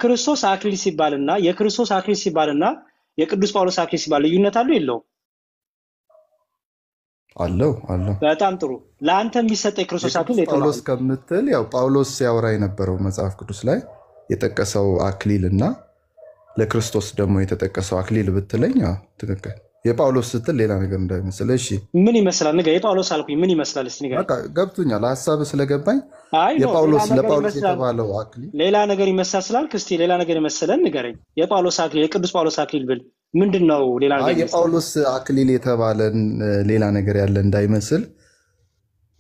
የክርስቶስ አክሊል ሲባልና የክርስቶስ አክሊል ሲባልና የቅዱስ ጳውሎስ አክሊል ሲባል ልዩነት አለው የለውም? አለው። በጣም ጥሩ። ለአንተ የሚሰጥ የክርስቶስ አክሊል የቱ ነው? ጳውሎስ ከምትል ያው ጳውሎስ ሲያወራ የነበረው መጽሐፍ ቅዱስ ላይ የጠቀሰው አክሊልና ለክርስቶስ ደግሞ የተጠቀሰው አክሊል ብትለኝ ትክክል። የጳውሎስ ስትል ሌላ ነገር እንዳይመስል። እሺ ምን ይመስላል? ንገር። የጳውሎስ አልኩኝ ምን ይመስላል? እስቲ ንገር። በቃ ገብቶኛል፣ ሐሳብ ስለገባኝ። አይ ነው የጳውሎስ ለጳውሎስ የተባለው አክሊል ሌላ ነገር ይመስላል ስላልክ እስቲ ሌላ ነገር ይመስለን ንገረኝ። የጳውሎስ አክሊል የቅዱስ ጳውሎስ አክሊል ብል ምንድነው? ሌላ ነገር የጳውሎስ አክሊል የተባለን ሌላ ነገር ያለ እንዳይመስል።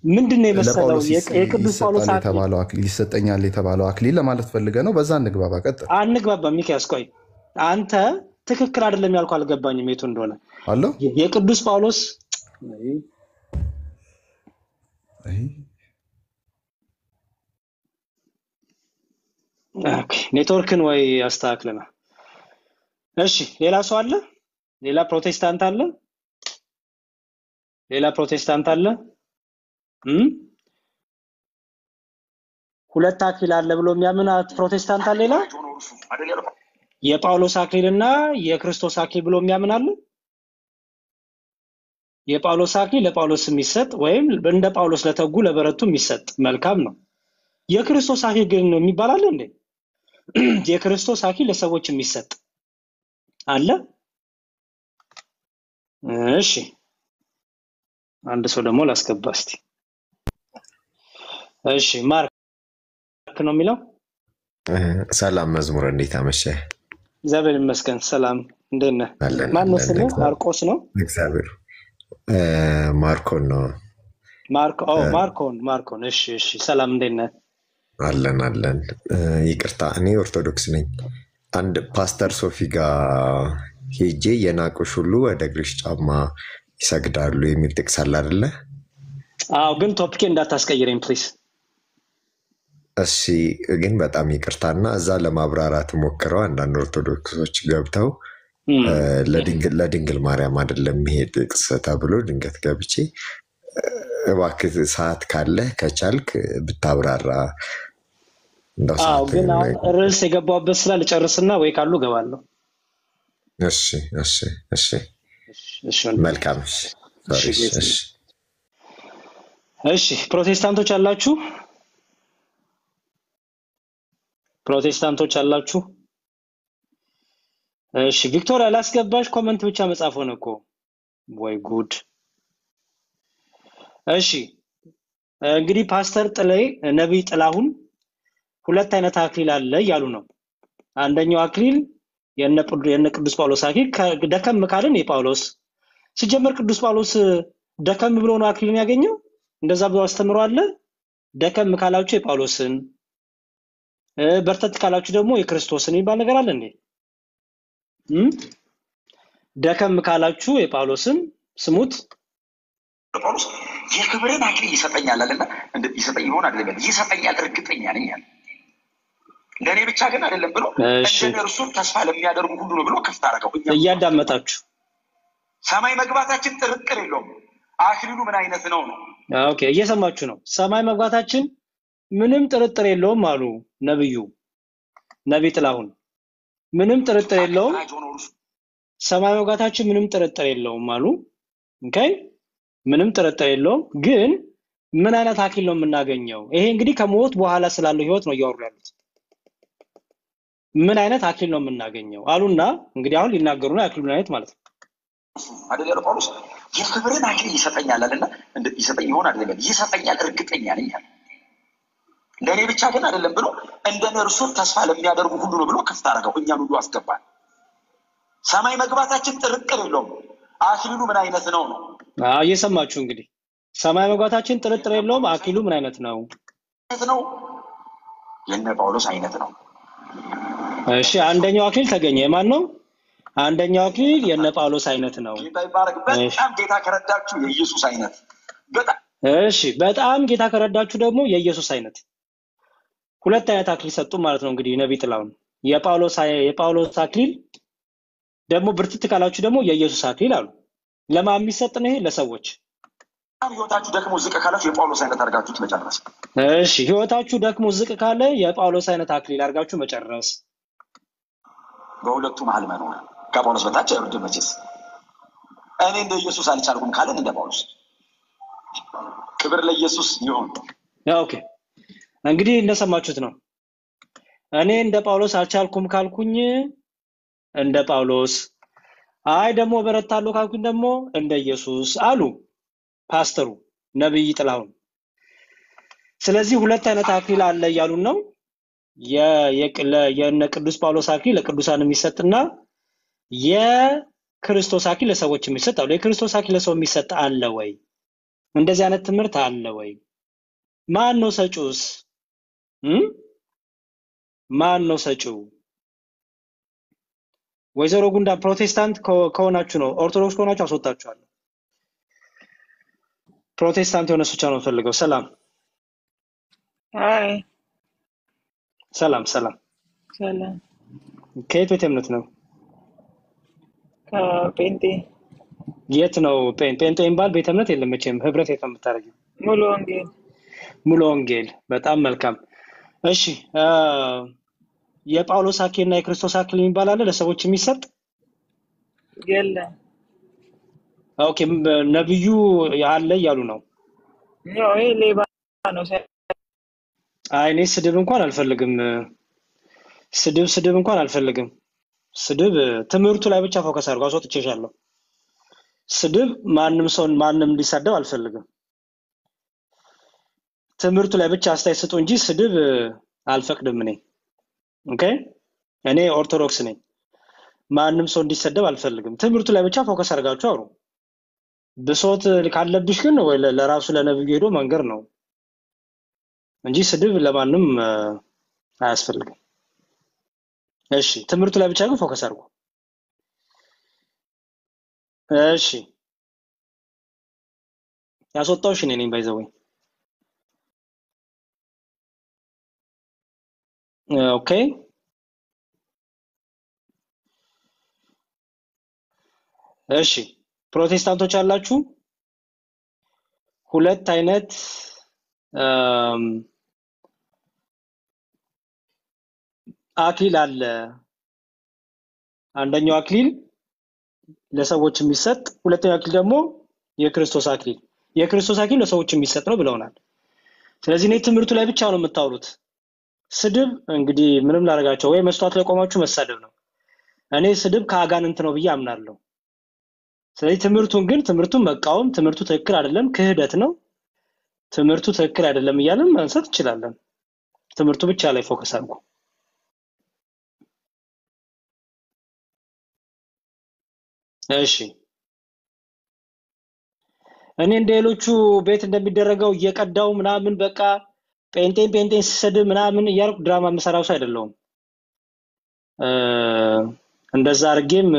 ምንድነው የመሰለው? የቅዱስ ጳውሎስ የተባለው አክሊል ይሰጠኛል የተባለው አክሊል ለማለት ፈልገህ ነው? በዛ እንግባባ። ቀጥል። አንግባባ። ሚኪያስ ቆይ አንተ ትክክል አይደለም ያልኩህ አልገባኝም የቱ እንደሆነ። አለው የቅዱስ ጳውሎስ ኔትወርክን ወይ አስተካክለና። እሺ ሌላ ሰው አለ? ሌላ ፕሮቴስታንት አለ? ሁለት አክሊል አለ ብሎ የሚያምን ፕሮቴስታንት አለ? ሌላ የጳውሎስ አክሊልና የክርስቶስ አክሊል ብሎ የሚያምን አለ? የጳውሎስ አክሊል ለጳውሎስ የሚሰጥ ወይም እንደ ጳውሎስ ለተጉ ለበረቱ የሚሰጥ መልካም ነው። የክርስቶስ አክሊል ግን የሚባል አለ እንዴ? የክርስቶስ አክሊል ለሰዎች የሚሰጥ አለ? እሺ አንድ ሰው ደግሞ ላስገባ እስቲ። እሺ ማርክ ነው የሚለው። ሰላም መዝሙር፣ እንዴት አመሸህ? እግዚአብሔር ይመስገን። ሰላም እንዴት ነህ? ማን ነው ስምህ? ማርቆስ ነው? እግዚአብሔር ማርኮን ነው። ማርኮን። እሺ ሰላም እንዴት ነህ? አለን። ይቅርታ እኔ ኦርቶዶክስ ነኝ። አንድ ፓስተር ሶፊ ጋር ሄጄ የናቁሽ ሁሉ ወደ እግርሽ ጫማ ይሰግዳሉ የሚል ጥቅስ አለ አይደለ? አዎ፣ ግን ቶፒክ እንዳታስቀይረኝ ፕሊዝ። እሺ ግን በጣም ይቅርታና እዛ ለማብራራት ሞክረው አንዳንድ ኦርቶዶክሶች ገብተው ለድንግል ማርያም አይደለም ይሄ ጥቅስ ተብሎ ድንገት ገብቼ እባክህ ሰዓት ካለ ከቻልክ ብታብራራ። አዎ ግን ርዕስ የገባበት ስላልጨርስና ወይ ካሉ ገባለሁ። እሺ መልካም። እሺ ፕሮቴስታንቶች አላችሁ? እሺ ቪክቶሪያ ላስገባሽ። ኮሜንት ብቻ መጻፍ ሆነ እኮ ወይ ጉድ። እሺ እንግዲህ ፓስተር ጥላይ ነብይ ጥላሁን ሁለት አይነት አክሊል አለ እያሉ ነው። አንደኛው አክሊል የነ ቅዱስ ጳውሎስ አክሊል ደከም ካልን የጳውሎስ ሲጀመር ቅዱስ ጳውሎስ ደከም ብሎ ነው አክሊልን ያገኘው። እንደዛ ብሎ አስተምሯል። ደከም ካላችሁ የጳውሎስን በርተት ካላችሁ ደግሞ የክርስቶስን ይባል ነገር አለ እንዴ? ደከም ካላችሁ የጳውሎስን ስሙት። ጳውሎስ የክብርን አክሊል ይሰጠኛል አለና ይሰጠኝ ይሆን አይደለም? ይሰጠኛል እርግጠኛ ነኝ አለ። ለኔ ብቻ ግን አይደለም ብሎ እርሱ ተስፋ ለሚያደርጉ ሁሉ ነው ብሎ ከፍታ አረጋው። እያዳመጣችሁ ሰማይ መግባታችን ጥርጥር የለውም። አክሊሉ ምን አይነት ነው? ኦኬ እየሰማችሁ ነው። ሰማይ መግባታችን ምንም ጥርጥር የለውም አሉ ነብይ ጥላሁን። ምንም ጥርጥር የለውም። ሰማይ መግባታችን ምንም ጥርጥር የለውም አሉ። ኦኬ ምንም ጥርጥር የለውም። ግን ምን አይነት አክሊል ነው የምናገኘው? ይሄ እንግዲህ ከሞት በኋላ ስላለው ህይወት ነው እያወሩ ያሉት። ምን አይነት አክሊል ነው የምናገኘው አሉና እንግዲህ አሁን ሊናገሩ ነው አክሊሉን አይነት ማለት ነው አይደል? ጳውሎስ የክብርን አክሊል ይሰጠኛል አለና ይሰጠኝ ይሆን አይደለም? ይሰጠኛል እርግጠኛ ነኝ አለ። ለኔ ብቻ ግን አይደለም ብሎ እንደነ እርሱ ተስፋ ለሚያደርጉ ሁሉ ነው ብሎ ከፍታ አረጋው። እኛን ሁሉ አስገባል። ሰማይ መግባታችን ጥርጥር የለውም። አክሊሉ ምን አይነት ነው? እየሰማችሁ እንግዲህ ሰማይ መግባታችን ጥርጥር የለውም። አክሊሉ ምን አይነት ነው? የነ ጳውሎስ አይነት ነው። እሺ አንደኛው አክሊል ተገኘ። የማን ነው? አንደኛው አክሊል የነ ጳውሎስ አይነት ነው። በጣም ጌታ ከረዳችሁ የኢየሱስ አይነት በጣም እሺ፣ በጣም ጌታ ከረዳችሁ ደግሞ የኢየሱስ አይነት። ሁለት አይነት አክሊል ሰጡ ማለት ነው እንግዲህ ነብይ ጥላሁን። የጳውሎስ አክሊል ደግሞ ብርትት ካላችሁ ደግሞ የኢየሱስ አክሊል አሉ። ለማን የሚሰጥ ነው? ይሄ ለሰዎች። ህይወታችሁ ደክሞ ዝቅ ካላችሁ የጳውሎስ አይነት አድርጋችሁ መጨረስ። እሺ ህይወታችሁ ደክሞ ዝቅ ካለ የጳውሎስ አይነት አክሊል አድርጋችሁ መጨረስ። በሁለቱ መሀል መኖር ከጳውሎስ በታች እርድ መቼስ እኔ እንደ ኢየሱስ አልቻልኩም ካለን እንደ ጳውሎስ ክብር ለኢየሱስ ይሁን። ኦኬ እንግዲህ እንደሰማችሁት ነው። እኔ እንደ ጳውሎስ አልቻልኩም ካልኩኝ እንደ ጳውሎስ፣ አይ ደግሞ በረታለሁ ካልኩኝ ደግሞ እንደ ኢየሱስ አሉ ፓስተሩ ነብይ ጥላሁን። ስለዚህ ሁለት አይነት አክሊል አለ እያሉን ነው። የነ ቅዱስ ጳውሎስ አክሊል ለቅዱሳን የሚሰጥና የክርስቶስ አክሊል ለሰዎች የሚሰጥ አለ። የክርስቶስ አክሊል ለሰው የሚሰጥ አለ ወይ? እንደዚህ አይነት ትምህርት አለ ወይ? ማን ነው ሰጪውስ? ማን ነው ሰጪው? ወይዘሮ ጉንዳ ፕሮቴስታንት ከሆናችሁ ነው፣ ኦርቶዶክስ ከሆናችሁ አስወጣችኋለሁ። ፕሮቴስታንት የሆነ ሰው ነው ፈልገው። ሰላም አይ ሰላም ሰላም። ከየት ቤተ እምነት ነው? ከጴንጤ። የት ነው? ጴንጤ የሚባል ቤተ እምነት የለም መቼም። ህብረት የት ነው የምታደርጊው? ሙሉ ወንጌል። ሙሉ ወንጌል። በጣም መልካም። እሺ የጳውሎስ አክሊልና የክርስቶስ አክሊል የሚባል አለ ለሰዎች የሚሰጥ? የለም። ኦኬ ነብዩ ያለ እያሉ ነው። ያው ይሄ ሌባ ነው። አይ እኔ ስድብ እንኳን አልፈልግም። ስድብ እንኳን አልፈልግም። ስድብ ትምህርቱ ላይ ብቻ ፎከስ አድርጎ አስወጥቼሻለሁ። ስድብ ማንም እንዲሳደብ አልፈልግም። ትምህርቱ ላይ ብቻ አስተያየት ስጡ እንጂ ስድብ አልፈቅድም እኔ። ኦኬ እኔ ኦርቶዶክስ ነኝ። ማንም ሰው እንዲሰደብ አልፈልግም። ትምህርቱ ላይ ብቻ ፎከስ አድርጋችሁ አውሩ። ብሶት ካለብሽ ግን ወይ ለራሱ ለነብዩ ሄዶ መንገር ነው እንጂ ስድብ ለማንም አያስፈልግም። እሺ ትምህርቱ ላይ ብቻ ግን ፎከስ አድርጉ። እሺ ያስወጣውሽ እኔ ነኝ ባይዘው። ኦኬ እሺ ፕሮቴስታንቶች አላችሁ? ሁለት አይነት አክሊል አለ። አንደኛው አክሊል ለሰዎች የሚሰጥ፣ ሁለተኛው አክሊል ደግሞ የክርስቶስ አክሊል። የክርስቶስ አክሊል ለሰዎች የሚሰጥ ነው ብለውናል። ስለዚህ እኔ ትምህርቱ ላይ ብቻ ነው የምታወሩት። ስድብ እንግዲህ ምንም ላደርጋቸው ወይ መስዋዕት ላይ ቆማችሁ መሳደብ ነው። እኔ ስድብ ከአጋንንት ነው ብዬ አምናለሁ። ስለዚህ ትምህርቱን መቃወም፣ ትምህርቱ ትክክል አይደለም፣ ክህደት ነው፣ ትምህርቱ ትክክል አይደለም እያልን ማንሳት እንችላለን። ትምህርቱ ብቻ ላይ ፎከስ አድርጉ። እሺ እኔ እንደሌሎቹ ቤት እንደሚደረገው እየቀዳው ምናምን በቃ ጴንጤን ሲሰድብ ምናምን እያልኩ ድራማ የምሰራው ሰው አይደለሁም። እንደዛ አድርጌም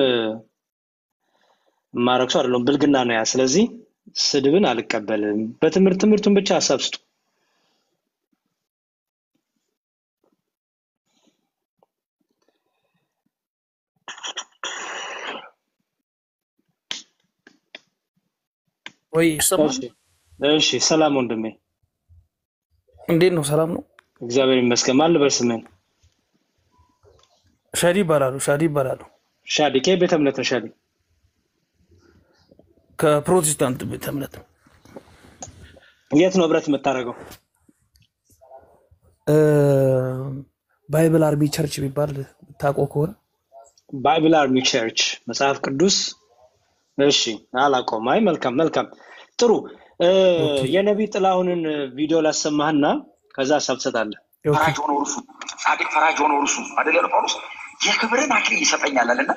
ማረክ ሰው አይደለሁም። ብልግና ነው ያ። ስለዚህ ስድብን አልቀበልም። ትምህርቱን ብቻ አሳብስጡ። ወይ ሰላም። እሺ ሰላም ወንድሜ፣ እንዴት ነው? ሰላም ነው፣ እግዚአብሔር ይመስገን። ማን ልበል ስምህን? ሻዲ ይባላሉ። ሻዲ ከቤተ እምነት ነው? ሻዲ ከፕሮቴስታንት ቤተ እምነት ነው። የት ነው ህብረት የምታደርገው? ባይብል አርሚ ቸርች የሚባል ታውቀው ከሆነ ባይብል አርሚ ቸርች መጽሐፍ ቅዱስ። እሺ አላውቀውም። አይ መልካም ጥሩ። የነብይ ጥላሁንን ቪዲዮ ላሰማህና ከዛ ሐሳብ ትሰጣለህ። ፈራጅ ሆኖ እርሱ ጻድቅ ፈራጅ ሆኖ እርሱ አይደል ያለው ጳውሎስ። የክብርን አክሊል ይሰጠኛል አለና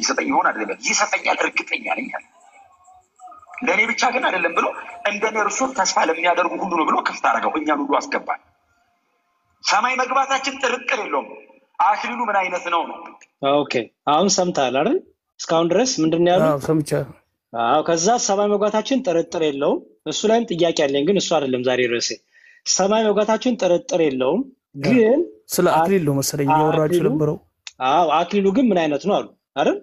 ይሰጠኝ ይሆን አይደለም ይሰጠኛል እርግጠኛ ነኝ አለ። ለኔ ብቻ ግን አይደለም ብሎ እንደኔ እርሱ ተስፋ ለሚያደርጉ ሁሉ ነው ብሎ ክፍት አደረገው። እኛን ሁሉ አስገባን። ሰማይ መግባታችን ጥርጥር የለውም። አክሊሉ ምን አይነት ነው ነው? ኦኬ አሁን ሰምተሃል አይደል? እስካሁን ድረስ ምንድነው ያለው? ሰምቻለሁ። ከዛ ሰማይ መግባታችን ጥርጥር የለውም። እሱ ላይም ጥያቄ አለኝ፣ ግን እሱ አይደለም ዛሬ ርዕሴ። ሰማይ መግባታችን ጥርጥር የለውም፣ ግን ስለ አክሊል ነው መሰለኝ ያወራችሁ ነበረው። አክሊሉ ግን ምን አይነት ነው አሉ አይደል?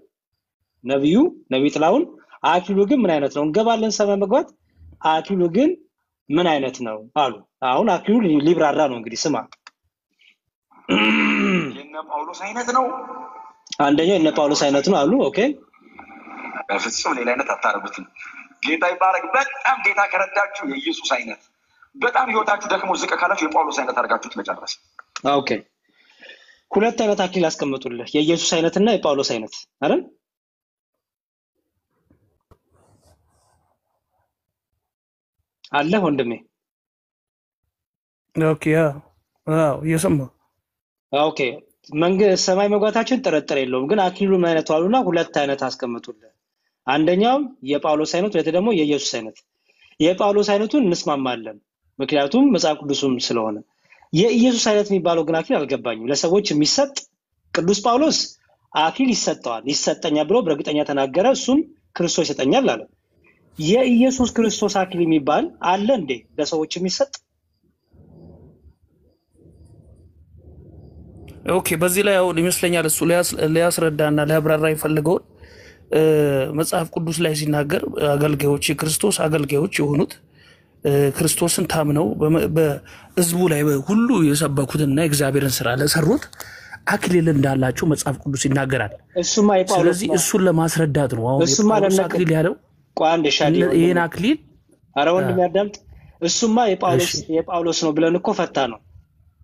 ነብይ ጥላሁን አክሊሉ ግን ምን አይነት ነው? እንገባለን ሰማይ መግባት፣ አክሊሉ ግን ምን አይነት ነው አሉ። አሁን አክሊሉ ሊብራራ ነው። እንግዲህ ስማ፣ የነ ጳውሎስ አይነት ነው። አንደኛው እነ ጳውሎስ አይነት ነው አሉ። ኦኬ በፍጹም ሌላ አይነት አታረጉትም። ጌታ ይባረክ። በጣም ጌታ ከረዳችሁ የኢየሱስ አይነት፣ በጣም ህይወታችሁ ደክሞ ዝቅ ካላችሁ የጳውሎስ አይነት አድርጋችሁት መጨረስ። ኦኬ ሁለት አይነት አክሊል አስቀምጡልህ፣ የኢየሱስ አይነትና የጳውሎስ አይነት አይደል? አለ ወንድሜ። ኦኬ አዎ እየሰማሁ። ኦኬ መንግስት ሰማይ መግባታችን ጥርጥር የለውም፣ ግን አክሊሉ ምን አይነት አሉና ሁለት አይነት አስቀምጡልህ። አንደኛው የጳውሎስ አይነት፣ ሁለት ደግሞ የኢየሱስ አይነት። የጳውሎስ አይነቱን እንስማማለን ምክንያቱም መጽሐፍ ቅዱስም ስለሆነ። የኢየሱስ አይነት የሚባለው ግን አክሊል አልገባኝም። ለሰዎች የሚሰጥ ቅዱስ ጳውሎስ አክሊል ይሰጠኛል ብሎ በእርግጠኛ ተናገረ። እሱም ክርስቶስ ይሰጠኛል አለ። የኢየሱስ ክርስቶስ አክሊል የሚባል አለ እንዴ ለሰዎች የሚሰጥ? ኦኬ በዚህ ላይ አሁን ይመስለኛል እሱ ሊያስረዳና ሊያብራራ ይፈልገውን መጽሐፍ ቅዱስ ላይ ሲናገር አገልጋዮች የክርስቶስ አገልጋዮች የሆኑት ክርስቶስን ታምነው በህዝቡ ላይ ሁሉ የሰበኩትና የእግዚአብሔርን ስራ ለሰሩት አክሊል እንዳላቸው መጽሐፍ ቅዱስ ይናገራል። እሱማ የጳውሎስ ስለዚህ እሱን ለማስረዳት ነው አሁን የጳውሎስ አክሊል ያለው። ቋንዴ ሻዲ ይሄን አክሊል አረ ወንድም ያዳምጥ። እሱማ የጳውሎስ ነው ብለን እኮ ፈታ ነው።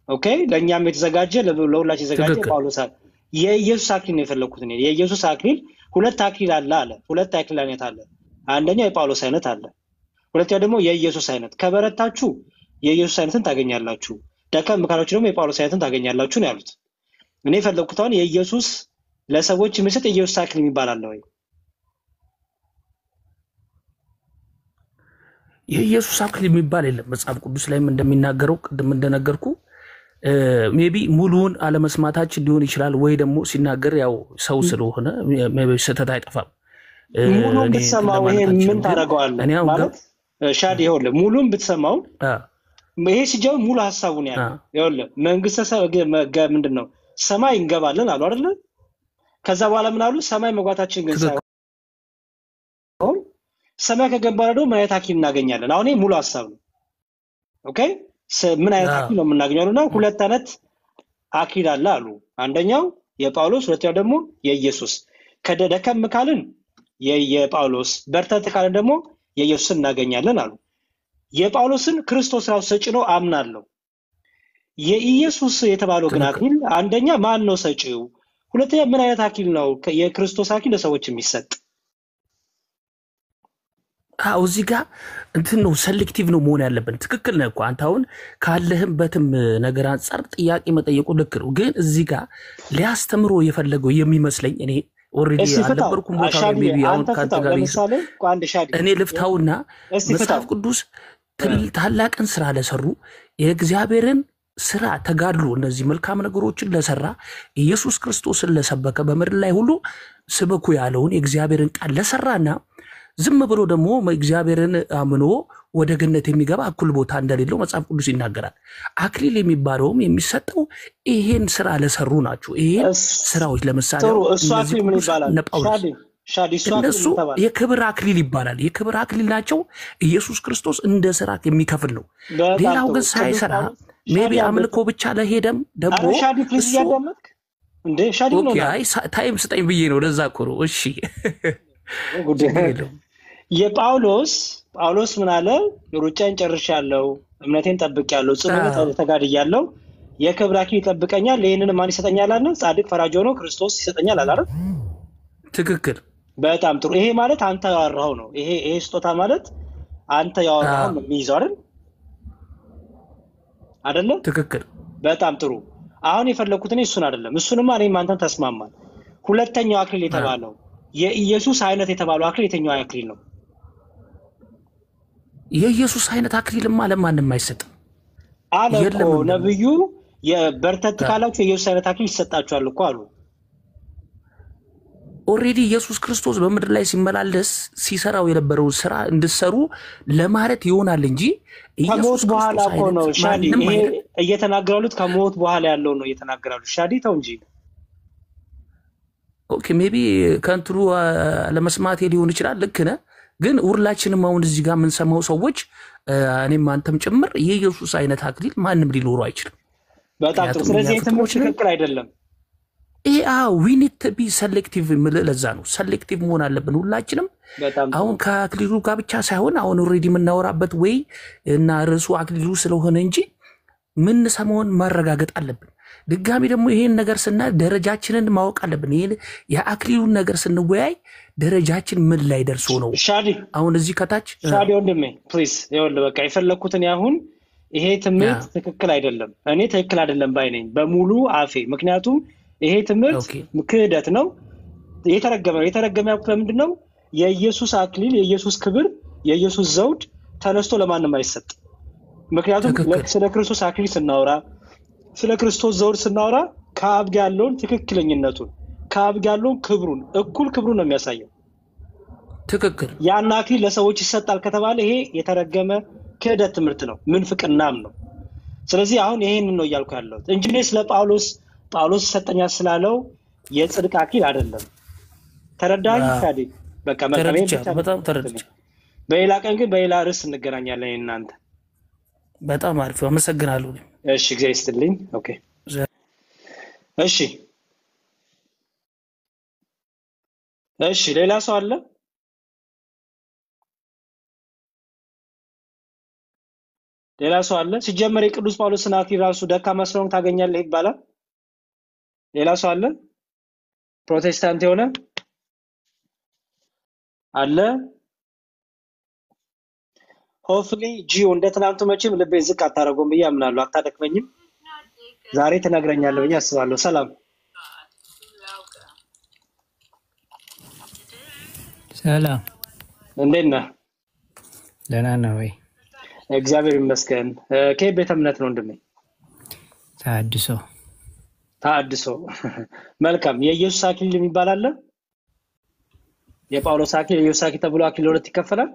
ኦኬ ለኛም የተዘጋጀ ለሁላችን የተዘጋጀ ጳውሎስ አለ። የኢየሱስ አክሊል ነው የፈለኩት እኔ። የኢየሱስ አክሊል ሁለት አክሊል አለ። ሁለት አክሊል አይነት አለ። አንደኛው የጳውሎስ አይነት አለ፣ ሁለተኛው ደግሞ የኢየሱስ አይነት። ከበረታችሁ የኢየሱስ አይነትን ታገኛላችሁ፣ ደከም ካላችሁ ደግሞ የጳውሎስ አይነትን ታገኛላችሁ ነው ያሉት። እኔ የፈለኩት አሁን የኢየሱስ ለሰዎች የሚሰጥ የኢየሱስ አክሊል የሚባል አለ ወይ? የኢየሱስ አክሊል የሚባል የለም መጽሐፍ ቅዱስ ላይም እንደሚናገረው ቅድም እንደነገርኩ ሜቢ ሙሉውን አለመስማታችን ሊሆን ይችላል፣ ወይ ደግሞ ሲናገር ያው ሰው ስለሆነ ስህተት አይጠፋም። ሙሉን ብትሰማው ይሄ ምን ታደርገዋለህ ማለት ሻዲ ይኸውልህ፣ ሙሉን ብትሰማው ይሄ ሲጀምር ሙሉ ሐሳቡን ያለው ይኸውልህ መንግስተ ምንድነው ሰማይ እንገባለን አሉ አይደል? ከዛ በኋላ ምን አሉ? ሰማይ መግባታችን ግን ሳይሆን ሰማይ ከገባን ደግሞ ምን አይነት አክሊል እናገኛለን? አሁን ይሄ ሙሉ ሐሳብ ነው። ኦኬ ምን አይነት አክሊል ነው የምናገኘውና ሁለት አይነት አክሊል አለ አሉ። አንደኛው የጳውሎስ፣ ሁለተኛው ደግሞ የኢየሱስ። ከደከም ካልን የጳውሎስ፣ በርተት ካልን ደግሞ የኢየሱስን እናገኛለን አሉ። የጳውሎስን ክርስቶስ ራሱ ሰጪ ነው አምናለሁ። የኢየሱስ የተባለው ግን አክሊል አንደኛ ማን ነው ሰጪው? ሁለተኛ ምን አይነት አክሊል ነው የክርስቶስ አክሊል ለሰዎች የሚሰጥ? እዚህ ጋር እንትን ነው ሴሌክቲቭ ነው መሆን ያለብን። ትክክል ነህ እኮ አንተ አሁን ካለህበትም ነገር አንጻር ጥያቄ መጠየቁ ልክ ነው። ግን እዚህ ጋር ሊያስተምሮ የፈለገው የሚመስለኝ እኔ ኦሬዲ አልነበርኩም ቦታ ሜቢ አሁን ካንተ ጋር እኔ ልፍታውና መጽሐፍ ቅዱስ ታላቅን ስራ ለሰሩ የእግዚአብሔርን ስራ ተጋድሎ እነዚህ መልካም ነገሮችን ለሰራ ኢየሱስ ክርስቶስን ለሰበከ በምድር ላይ ሁሉ ስበኩ ያለውን የእግዚአብሔርን ቃል ለሰራና ዝም ብሎ ደግሞ እግዚአብሔርን አምኖ ወደ ገነት የሚገባ እኩል ቦታ እንደሌለው መጽሐፍ ቅዱስ ይናገራል። አክሊል የሚባለውም የሚሰጠው ይሄን ስራ ለሰሩ ናቸው። ይሄን ስራዎች ለምሳሌ እሱ አክሊል ምን ይባላል? እነሱ የክብር አክሊል ይባላል። የክብር አክሊል ናቸው። ኢየሱስ ክርስቶስ እንደ ስራ የሚከፍል ነው። ሌላው ግን ሳይሰራ ሜቢ አምልኮ ብቻ ለሄደም ደግሞ እሱ እንደ ሻዲ ነው። ታይም ስጠኝ ብዬ ነው። ለዛ እኮ ነው። እሺ ጳውሎስ ምን አለ? ሩጫን ጨርሻለሁ፣ እምነቴን ጠብቄያለሁ፣ ጽኑዕ ተጋድያለሁ፣ የክብር አክሊል ይጠብቀኛል። ይሄንን ማን ይሰጠኛል አለ? ጻድቅ ፈራጅ ሆኖ ክርስቶስ ይሰጠኛል አለ አይደል? ትክክል። በጣም ጥሩ። ይሄ ማለት አንተ ያወራኸው ነው። ይሄ ስጦታ ማለት አንተ ያወራኸው ነው የሚይዘው አይደል? አይደለ? ትክክል። በጣም ጥሩ። አሁን የፈለኩት እኔ እሱን አይደለም። እሱንማ እኔም አንተን ተስማማን። ሁለተኛው አክሊል የተባለው የኢየሱስ አይነት የተባለው አክሊል የትኛው አክሊል ነው? የኢየሱስ አይነት አክሊልማ ለማንም አይሰጥም አለ እኮ ነብዩ። የበርተት ካላችሁ የኢየሱስ አይነት አክሊል ይሰጣችኋል እኮ አሉ። ኦሬዲ ኢየሱስ ክርስቶስ በምድር ላይ ሲመላለስ ሲሰራው የነበረው ስራ እንድሰሩ ለማለት ይሆናል እንጂ ከሞት በኋላ እኮ ነው ሻዲ ይሄ እየተናገራሉት። ከሞት በኋላ ያለው ነው እየተናገራሉ። ሻዲ ተው እንጂ። ኦኬ ሜቢ ከንትሩ ለመስማት ሊሆን ይችላል። ልክ ነህ። ግን ሁላችንም አሁን እዚህ ጋር የምንሰማው ሰዎች እኔም አንተም ጭምር የኢየሱስ አይነት አክሊል ማንም ሊኖረው አይችልም። በጣም ጥሩ። ስለዚህ የትምህርት ትክክል አይደለም። we need to be selective ለዛ ነው selective መሆን አለብን ሁላችንም አሁን ከአክሊሉ ጋር ብቻ ሳይሆን አሁን ኦሬዲ የምናወራበት ወይ እና ርዕሱ አክሊሉ ስለሆነ እንጂ ምን ሰሞን ማረጋገጥ አለብን ድጋሚ ደግሞ ይሄን ነገር ስና ደረጃችንን ማወቅ አለብን ይሄን የአክሊሉን ነገር ስንወያይ ደረጃችን ምን ላይ ደርሶ ነው ሻዲ አሁን እዚህ ከታች ሻዲ ወንድሜ ፕሊዝ ይወል በቃ ይፈለኩትን ያሁን ይሄ ትምህርት ትክክል አይደለም እኔ ትክክል አይደለም ባይ ነኝ በሙሉ አፌ ምክንያቱም ይሄ ትምህርት ክህደት ነው የተረገመ ያልኩት ምንድነው የኢየሱስ አክሊል የኢየሱስ ክብር የኢየሱስ ዘውድ ተነስቶ ለማንም አይሰጥ ምክንያቱም ስለ ክርስቶስ አክሊል ስናወራ ስለ ክርስቶስ ዘውድ ስናወራ ከአብ ጋር ያለውን ትክክለኛነቱን ከአብ ጋር ያለውን ክብሩን እኩል ክብሩን ነው የሚያሳየው ትክክል ያን አክሊል ለሰዎች ይሰጣል ከተባለ ይሄ የተረገመ ክህደት ትምህርት ነው ምንፍቅናም ነው ስለዚህ አሁን ይሄን ነው ያልኩ ያለው እንጂ ስለ ጳውሎስ ሰጠኛ ስላለው የጽድቅ አክሊል አይደለም ተረዳኝ ታዲ በቃ በጣም ተረድቼ በሌላ ቀን ግን በሌላ ርዕስ እንገናኛለን እናንተ በጣም አሪፍ አመሰግናለሁ እሺ እግዚአብሔር ይስጥልኝ ኦኬ እሺ ሌላ ሰው አለ ሲጀመር የቅዱስ ጳውሎስን አክሊል ራሱ ደካማ ስለሆነ ታገኛለህ ይባላል ሌላ ሰው አለ ፕሮቴስታንት የሆነ አለ ሆፍሊ ጂዮ እንደ ትናንቱ መቼም ልቤ ዝቅ አታረጎም ብዬ አምናለሁ አታደክመኝም ዛሬ ተናግረኛለህ ብዬ አስባለሁ ሰላም ሰላም እንዴት ነህ ደህና ነህ ወይ እግዚአብሔር ይመስገን ከቤተ እምነት ነው እንደምን ታድሶ መልካም የኢየሱስ አክሊል የሚባል አለ የጳውሎስ አክሊል የኢየሱስ አክሊል ተብሎ አክሊል ሁለት ይከፈላል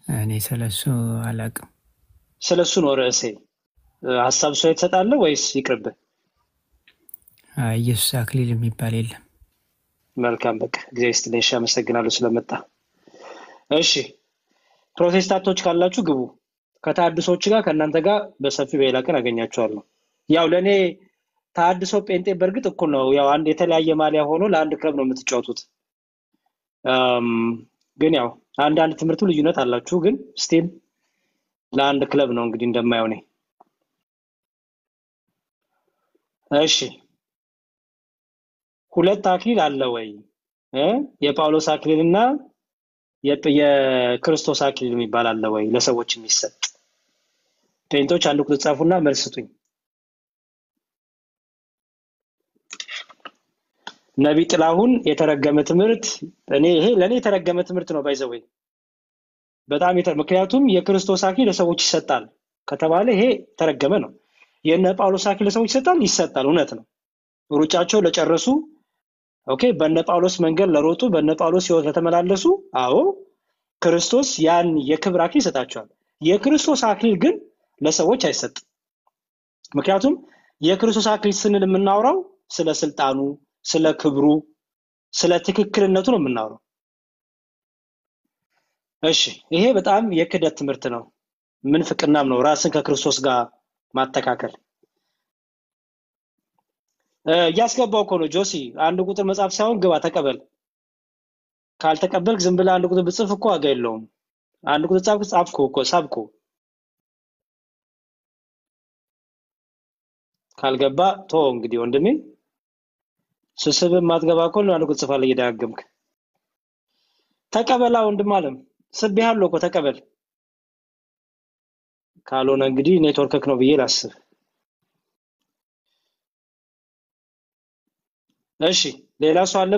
እኔ ስለሱ አላውቅም ስለሱ ነው ርዕሴ ሐሳብ ሰው ይተጣለ ወይስ ይቅርብ ኢየሱስ አክሊል የሚባል የለም መልካም በቃ እግዚአብሔር ይስጥልኝ አመሰግናለሁ ስለመጣ እሺ ፕሮቴስታንቶች ካላችሁ ግቡ ከታድሶች ጋር ከእናንተ ጋር በሰፊ በሌላ ቀን አገኛችኋለሁ ያው ለኔ ታድሶ ጴንጤ በርግጥ እኮ ነው ያው አንድ የተለያየ ማሊያ ሆኖ ለአንድ ክለብ ነው የምትጫወቱት ግን ያው አንድ ትምህርቱ ልዩነት አላችሁ ግን ስቲል ለአንድ ክለብ ነው እንግዲህ እንደማይሆነ እሺ ሁለት አክሊል አለ ወይ የጳውሎስ አክሊልና የክርስቶስ አክሊል የሚባል አለ ወይ ለሰዎች የሚሰጥ ጴንጤዎች አንድ ቁጥር ጻፉና መልስ ስጡኝ ነብይ ጥላሁን የተረገመ ትምህርት ይሄ ለኔ የተረገመ ትምህርት ነው ባይዘወይ በጣም ምክንያቱም የክርስቶስ አክሊል ለሰዎች ይሰጣል ከተባለ ይሄ ተረገመ ነው የነ ጳውሎስ አክሊል ለሰዎች ይሰጣል እውነት ነው ሩጫቸው ለጨረሱ ኦኬ በነ ጳውሎስ መንገድ ለሮጡ በነ ጳውሎስ ህይወት ለተመላለሱ አዎ ክርስቶስ ያን የክብር አክሊል ይሰጣቸዋል የክርስቶስ አክሊል ግን ለሰዎች አይሰጥ ምክንያቱም የክርስቶስ አክሊል ስንል የምናወራው ስለ ስልጣኑ ስለ ክብሩ ስለ ትክክለነቱ ነው የምናወራው እሺ ይሄ በጣም የክህደት ትምህርት ነው ምንፍቅናም ነው ራስን ከክርስቶስ ጋር ማተካከል ያስገባው እኮ ነው ጆሲ አንድ ቁጥር መጽሐፍ ሳይሆን ግባ ተቀበል ካልተቀበልክ ዝም ብለህ አንድ ቁጥር ብጽፍ እኮ ዋጋ የለውም አንድ ቁጥር ጻፍኩ እኮ ሳብኩ ካልገባ ቶ እንግዲህ ወንድሜ ስስብ ማትገባ እኮ አንድ ቁጥር ጽፋለህ እየዳገምክ ተቀበላ ወንድም አለም ስብያለሁ እኮ ተቀበል ካልሆነ እንግዲህ ኔትወርክክ ነው ብዬ ላስብ እሺ ሌላ ሰው አለ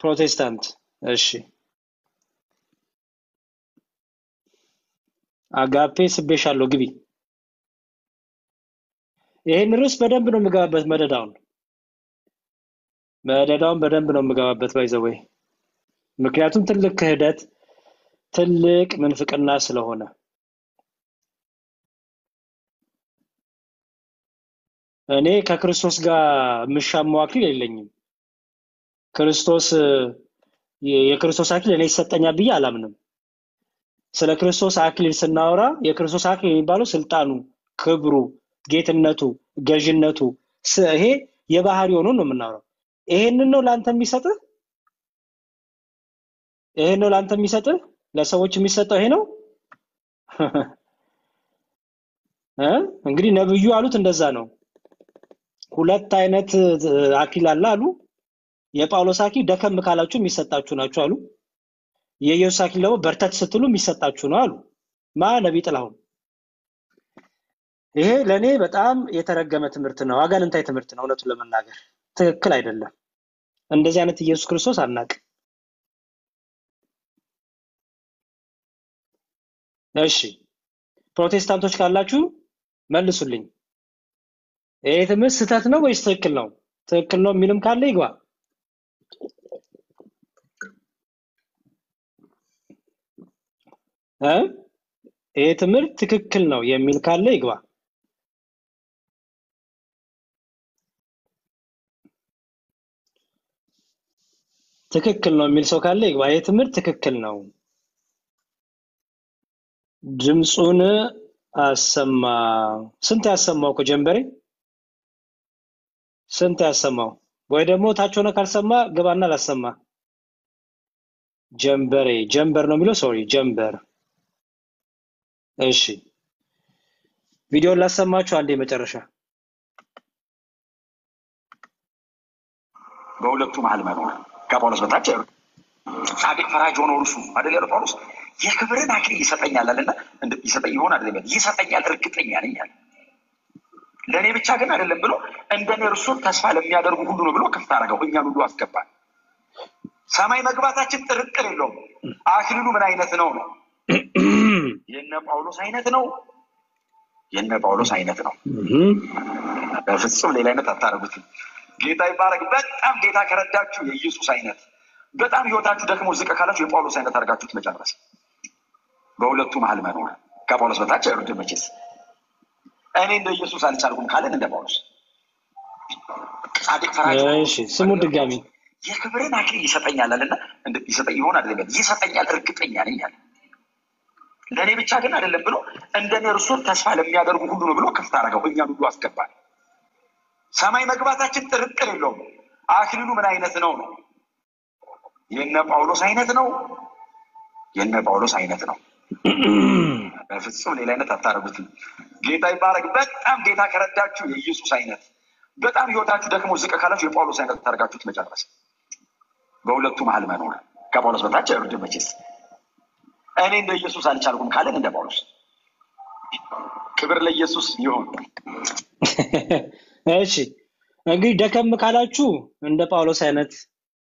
ፕሮቴስታንት እሺ አጋፔ ስቤሻለሁ ግቢ ይሄን ርዕስ በደንብ ነው የምገባበት መደዳውን በደንብ ነው የምገባበት ባይዘወይ ምክንያቱም ትልቅ ክህደት ትልቅ ምንፍቅና ስለሆነ እኔ ከክርስቶስ ጋር ምሻማው አክሊል የለኝም የክርስቶስ አክሊል እኔ ይሰጠኛል ብዬ አላምንም ስለ ክርስቶስ አክሊል ስናወራ የክርስቶስ አክሊል የሚባለው ስልጣኑ ክብሩ ጌትነቱ ገዥነቱ ይሄ የባህሪ ሆኖ ነው የምናወራው። ይሄንን ነው ላንተ የሚሰጥህ ይሄን ነው ላንተ የሚሰጥህ ለሰዎች የሚሰጠው ይሄ ነው እንግዲህ ነብዩ አሉት እንደዛ ነው። ሁለት አይነት አክሊል አለ አሉ። የጳውሎስ አክሊል ደከም ካላችሁ የሚሰጣችሁ ናችሁ አሉ። የኢየሱስ አክሊል ደግሞ በርተት ስትሉ የሚሰጣችሁ ነው አሉ። ነብይ ጥላሁን ይሄ ለኔ በጣም የተረገመ ትምህርት ነው፣ አጋንንታዊ ትምህርት ነው። እውነቱን ለመናገር ትክክል አይደለም። እንደዚህ አይነት ኢየሱስ ክርስቶስ አናቅ። እሺ ፕሮቴስታንቶች ካላችሁ መልሱልኝ። ይሄ ትምህርት ስህተት ነው ወይስ ትክክል ነው? ትክክል ነው የሚልም ካለ ይግባ። ይሄ ትምህርት ትክክል ነው የሚል ካለ ይግባ። ትክክል ነው የሚል ሰው ካለ ይግባ። ይሄ ትምህርት ትክክል ነው። ድምጹን አሰማ። ስንት ያሰማው እኮ ጀንበሬ? ስንት ያሰማው? ወይ ደግሞ ታች ሆነ ካልሰማ ግባና ላሰማ። ጀንበሬ ጀንበር ነው የሚለው ሶሪ ጀንበር። እሺ ቪዲዮን ላሰማችሁ አንዴ መጨረሻ። በሁለቱ መሃል መኖር ከጳውሎስ በታች ጻድቅ ፈራጅ ሆኖ እርሱ አይደል ያለው ጳውሎስ የክብርን አክሊል ይሰጠኛል አለና ይሰጠኝ ይሆን አይደለም ይሰጠኛል እርግጠኛ ነኝ አለ። ለኔ ብቻ ግን አይደለም ብሎ እንደኔ እርሱን ተስፋ ለሚያደርጉ ሁሉ ነው ብሎ ክፍት አደረገው። እኛን ሁሉ አስገባን። ሰማይ መግባታችን ጥርጥር የለውም። አክሊሉ ምን አይነት ነው ነው? የነ ጳውሎስ አይነት ነው። የነ ጳውሎስ አይነት ነው። በፍጹም ሌላ አይነት አታረጉትም። ጌታ ይባረክ። በጣም ጌታ ከረዳችሁ የኢየሱስ አይነት፣ በጣም ህይወታችሁ ደክሞ ዝቅ ካላችሁ የጳውሎስ አይነት አድርጋችሁት መጨረስ። በሁለቱ መሃል መኖር ከጳውሎስ በታች አይወርድ መቼስ። እኔ እንደ ኢየሱስ አልቻልኩም ካለን እንደ ጳውሎስ ጻድቅ ፈራጅ። እሺ ስሙ ድጋሚ የክብርን አክሊል ይሰጠኛል አለና ይሰጠኝ ይሆን አይደለም ይሰጠኛል እርግጠኛ ነኝ አለ። ለኔ ብቻ ግን አይደለም ብሎ እንደኔ እርሱን ተስፋ ለሚያደርጉ ሁሉ ነው ብሎ ክፍት አደረገው። እኛን ሁሉ አስገባን። ሰማይ መግባታችን ጥርጥር የለውም። አክሊሉ ምን አይነት ነው ነው? የነ ጳውሎስ አይነት ነው። የነ ጳውሎስ አይነት ነው። በፍጹም ሌላ አይነት አታረጉትም። ጌታ ይባረክ። በጣም ጌታ ከረዳችሁ የኢየሱስ አይነት፣ በጣም ህይወታችሁ ደክሞ ዝቅ ካላችሁ የጳውሎስ አይነት አድርጋችሁት መጨረስ። በሁለቱ መሃል መኖር ከጳውሎስ በታች አይወርድም መቼስ። እኔ እንደ ኢየሱስ አልቻልኩም ካለን እንደ ጳውሎስ። ክብር ለኢየሱስ ይሁን። እሺ እንግዲህ ደከም ካላችሁ እንደ ጳውሎስ አይነት፣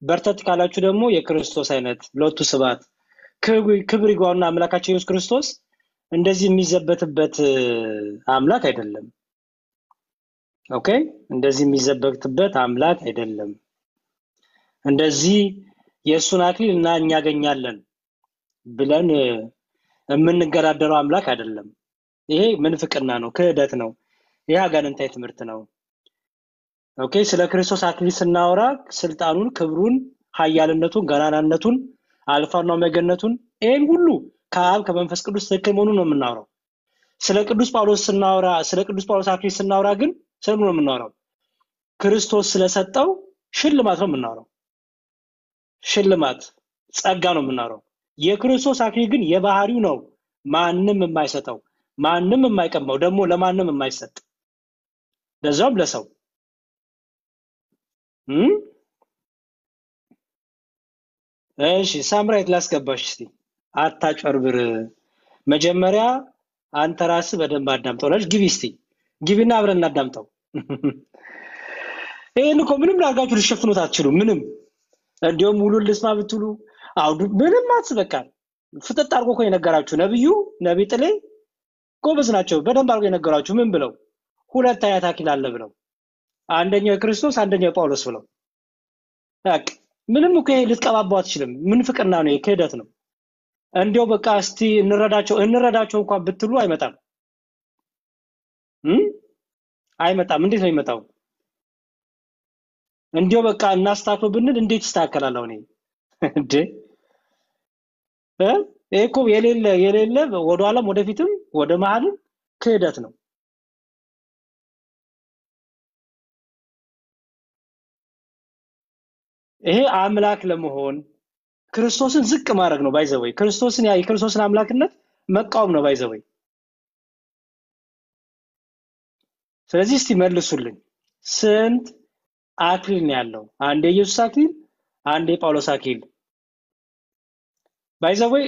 በርተት ካላችሁ ደግሞ የክርስቶስ አይነት። ሎቱ ስብሐት ክብር ይግባውና አምላካችን ኢየሱስ ክርስቶስ እንደዚህ የሚዘበትበት አምላክ አይደለም። ኦኬ እንደዚህ የሚዘበትበት አምላክ አይደለም። እንደዚህ የእሱን አክሊል እና እኛ ያገኛለን ብለን የምንገዳደረው አምላክ አይደለም። ይሄ ምንፍቅና ነው፣ ክህደት ነው። ይሄ አጋንንታዊ ትምህርት ነው። ኦኬ ስለ ክርስቶስ አክሊል ስናወራ ስልጣኑን፣ ክብሩን፣ ኃያልነቱን፣ ገናናነቱን፣ አልፋና ኦሜጋነቱን ይሄን ሁሉ ከአብ ከመንፈስ ቅዱስ ትክክል መሆኑን ነው የምናወራው። ስለ ቅዱስ ጳውሎስ ስናወራ ስለ ቅዱስ ጳውሎስ አክሊል ስናወራ ግን ስለምን ነው የምናወራው? ክርስቶስ ስለሰጠው ሽልማት ነው የምናወራው። ሽልማት ጸጋ ነው የምናወራው። የክርስቶስ አክሊል ግን የባህሪው ነው። ማንም የማይሰጠው፣ ማንም የማይቀማው፣ ደግሞ ለማንም የማይሰጥ ለዛም ለሰው እሺ ሳምራይት ላስገባሽ እስቲ። አታጨርብር። መጀመሪያ አንተ ራስህ በደንብ አዳምጠው። ለሽ ግቢ እስቲ ግቢና አብረን እናዳምጠው። ይሄን እኮ ምንም ላርጋችሁ ልሸፍኑት አትችሉም። ምንም እንዲያውም ሙሉ ልስማ ብትሉ አውዱ ምንም አትበቃ። ፍጥጥ አርጎ እኮ የነገራችሁ ነብይ ጥሌ ጎበዝ ናቸው። በደንብ አርጎ የነገራችሁ ምን ብለው? ሁለት አይነት አክሊል አለ ብለው፣ አንደኛው የክርስቶስ አንደኛው የጳውሎስ ብለው። ታክ ምንም እኮ ይሄ ልትቀባባው አትችልም። ምን ፍቅርና ነው? ክህደት ነው። እንዲያው በቃ እስቲ እንረዳቸው እንኳን ብትሉ አይመጣም። አይመጣም። እንዴት ነው የሚመጣው? እንዲያው በቃ እናስተካክለው ብንል እንዴት ይስተካከላል? አሁን እንዴ እኮ የሌለ ወደ ኋላም ወደፊትም ወደ መሃልም ክህደት ነው። ይሄ አምላክ ለመሆን ክርስቶስን ዝቅ ማድረግ ነው ባይዘወይ የክርስቶስን አምላክነት መቃወም ነው ባይዘወይ። ስለዚህ እስቲ መልሱልኝ ስንት አክሊል ነው ያለው? አንድ የኢየሱስ አክሊል፣ አንድ የጳውሎስ አክሊል። ባይዘወይ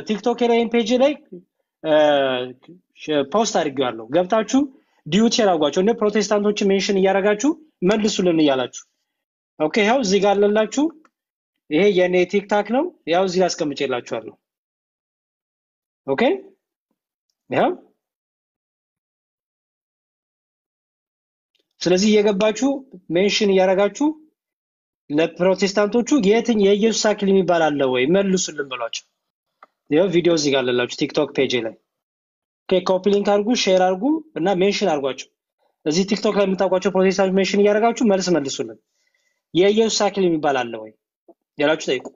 ቲክቶክ ላይ ፔጅ ላይ ፖስት አድርጌዋለሁ። ገብታችሁ ዲዩት ሼር አድርጓቸው። እንደ ፕሮቴስታንቶች ሜንሽን እያደረጋችሁ መልሱልን እያላችሁ። ኦኬ ያው እዚህ ጋር አለላችሁ። ይሄ የኔ ቲክታክ ነው። ያው እዚህ ላይ አስቀምጬላችኋለሁ። ኦኬ ያው ስለዚህ እየገባችሁ ሜንሽን እያደረጋችሁ ለፕሮቴስታንቶቹ የኢየሱስ አክሊል የሚባል አለ ወይ መልሱልን ብሏቸው። ያው ቪዲዮ እዚህ ጋር አለላችሁ ቲክቶክ ፔጅ ላይ። ኦኬ ኮፒ ሊንክ አድርጉ፣ ሼር አድርጉ እና ሜንሽን አድርጓቸው። እዚህ ቲክቶክ ላይ የምታውቋቸው ፕሮቴስታንት ሜንሽን እያደረጋችሁ መልሱልን። የኢየሱስ አክሊል የሚባል አለ ወይ ያላችሁ ጠይቁ።